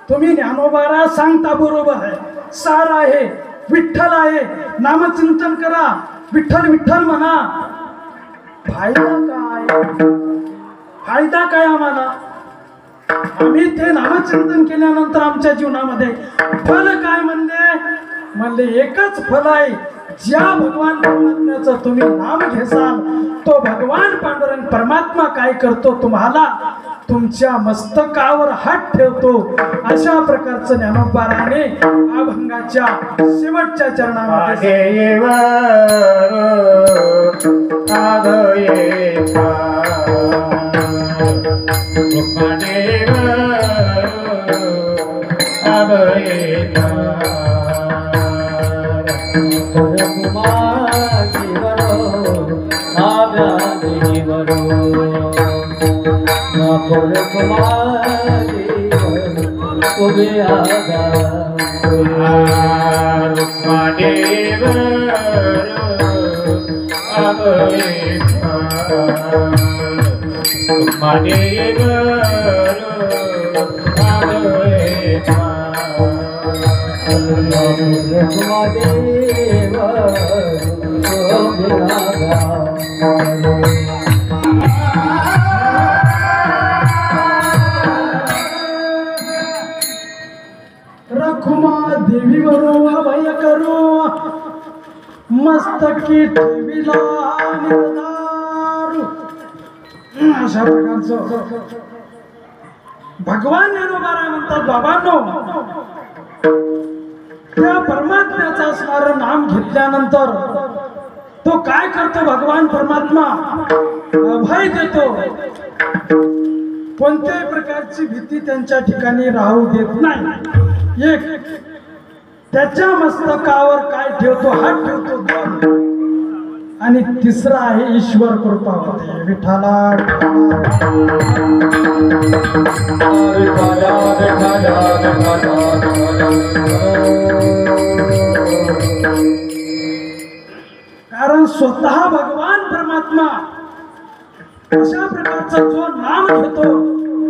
तुम्ही ज्ञानोबाला सांगता बरोबर आहे. सार आहे, विठ्ठल आहे, नामचिंतन करा, विठ्ठल विठ्ठल म्हणा. फायदा काय? फायदा काय आम्हाला? आम्ही ते नामचिंतन केल्यानंतर आमच्या जीवनामध्ये फल काय म्हणले एकच फल आहे. ज्या भगवान परमात्म्याचं तुम्ही नाम घेसाल तो भगवान पांडुरंग परमात्मा काय करतो? तुम्हाला तुमच्या मस्तकावर हात ठेवतो. अशा प्रकारचं ज्ञानोबाराने अभंगाच्या शेवटच्या चरणामध्ये रखुमा देवी वरो अभय करो मस्तकी ठेविला निर्धारू. अशा प्रकारचं भगवान ज्ञानोबा म्हणतात, बाबांनो त्या परमात्म्याचं असणारं नाम घेतल्यानंतर तो काय करतो? भगवान परमात्मा अभय देतो. कोणत्याही प्रकारची भीती त्यांच्या ठिकाणी राहू देत नाही. एक त्याच्या मस्तकावर काय ठेवतो? हात ठेवतो. दोन आणि तिसरा आहे ईश्वर कृपावते. विठाला कारण स्वतः भगवान परमात्मा अशा प्रकारचा जो नाम घेतो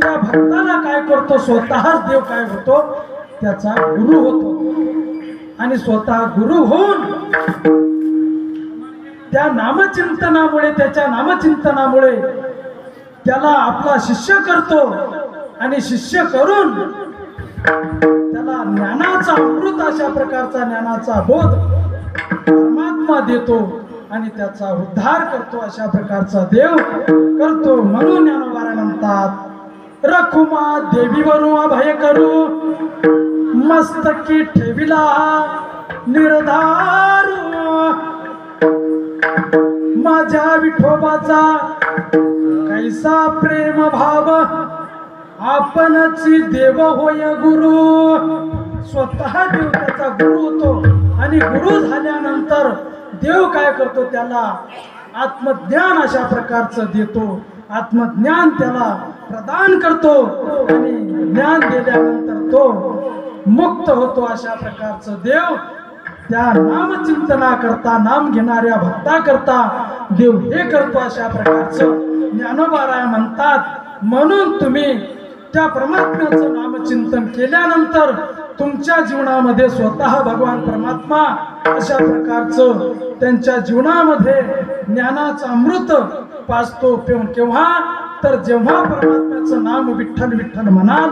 त्या भक्ताला काय करतो, स्वतःच देव काय होतो, त्याचा गुरु होतो. आणि स्वतः गुरु होऊन त्या नामचिंतनामुळे, त्याच्या नामचिंतनामुळे त्याला आपला शिष्य करतो. आणि शिष्य करून त्याला ज्ञानाचा अमृत, अशा प्रकारचा ज्ञानाचा बोध परमात्मा देतो आणि त्याचा उद्धार करतो. अशा प्रकारचा देव करतो. म्हणून ज्ञानोबा म्हणतात, रखुमा देवीवरू अभय करू, मस्तकी ठेविला निर्धारू. माझ्या विठोबाचा कैसा प्रेम भाव, आपणची देव होय गुरु. स्वतः देव त्याचा गुरु होतो आणि गुरु झाल्यानंतर देव काय करतो, त्याला आत्मज्ञान अशा प्रकारचं देतो. आत्मज्ञान त्याला प्रदान करतो आणि ज्ञान दिल्यानंतर तो मुक्त होतो. अशा प्रकारचं देव त्या नामचिंतना करता, नाम घेणाऱ्या भक्ता करता देव हे करतो. अशा प्रकारचं ज्ञानोबा म्हणतात. म्हणून तुम्ही त्या परमात्म्याचं नामचिंतन केल्यानंतर तुमच्या जीवनामध्ये स्वतः भगवान परमात्मा अशा प्रकारचं त्यांच्या जीवनामध्ये ज्ञानाचं अमृत पाजतो. केव्हा तर जेव्हा परमात्म्याचं नाम विठ्ठल विठ्ठल म्हणाल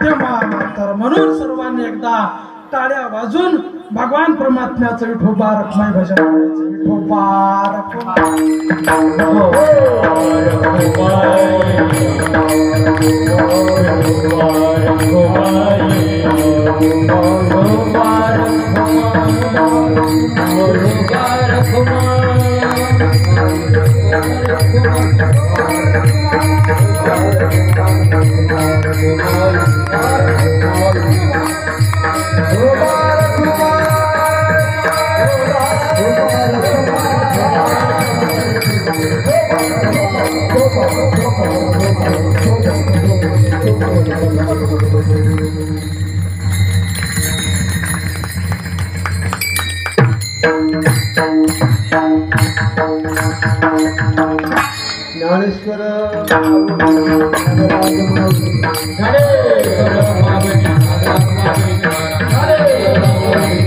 तेव्हा. तर म्हणून सर्वांनी एकदा टाळ्या वाजून भगवान परमात्म्याचं विठोबा रखमाई भजन करायचं. विठोबा ज्ञानेश्वर हरे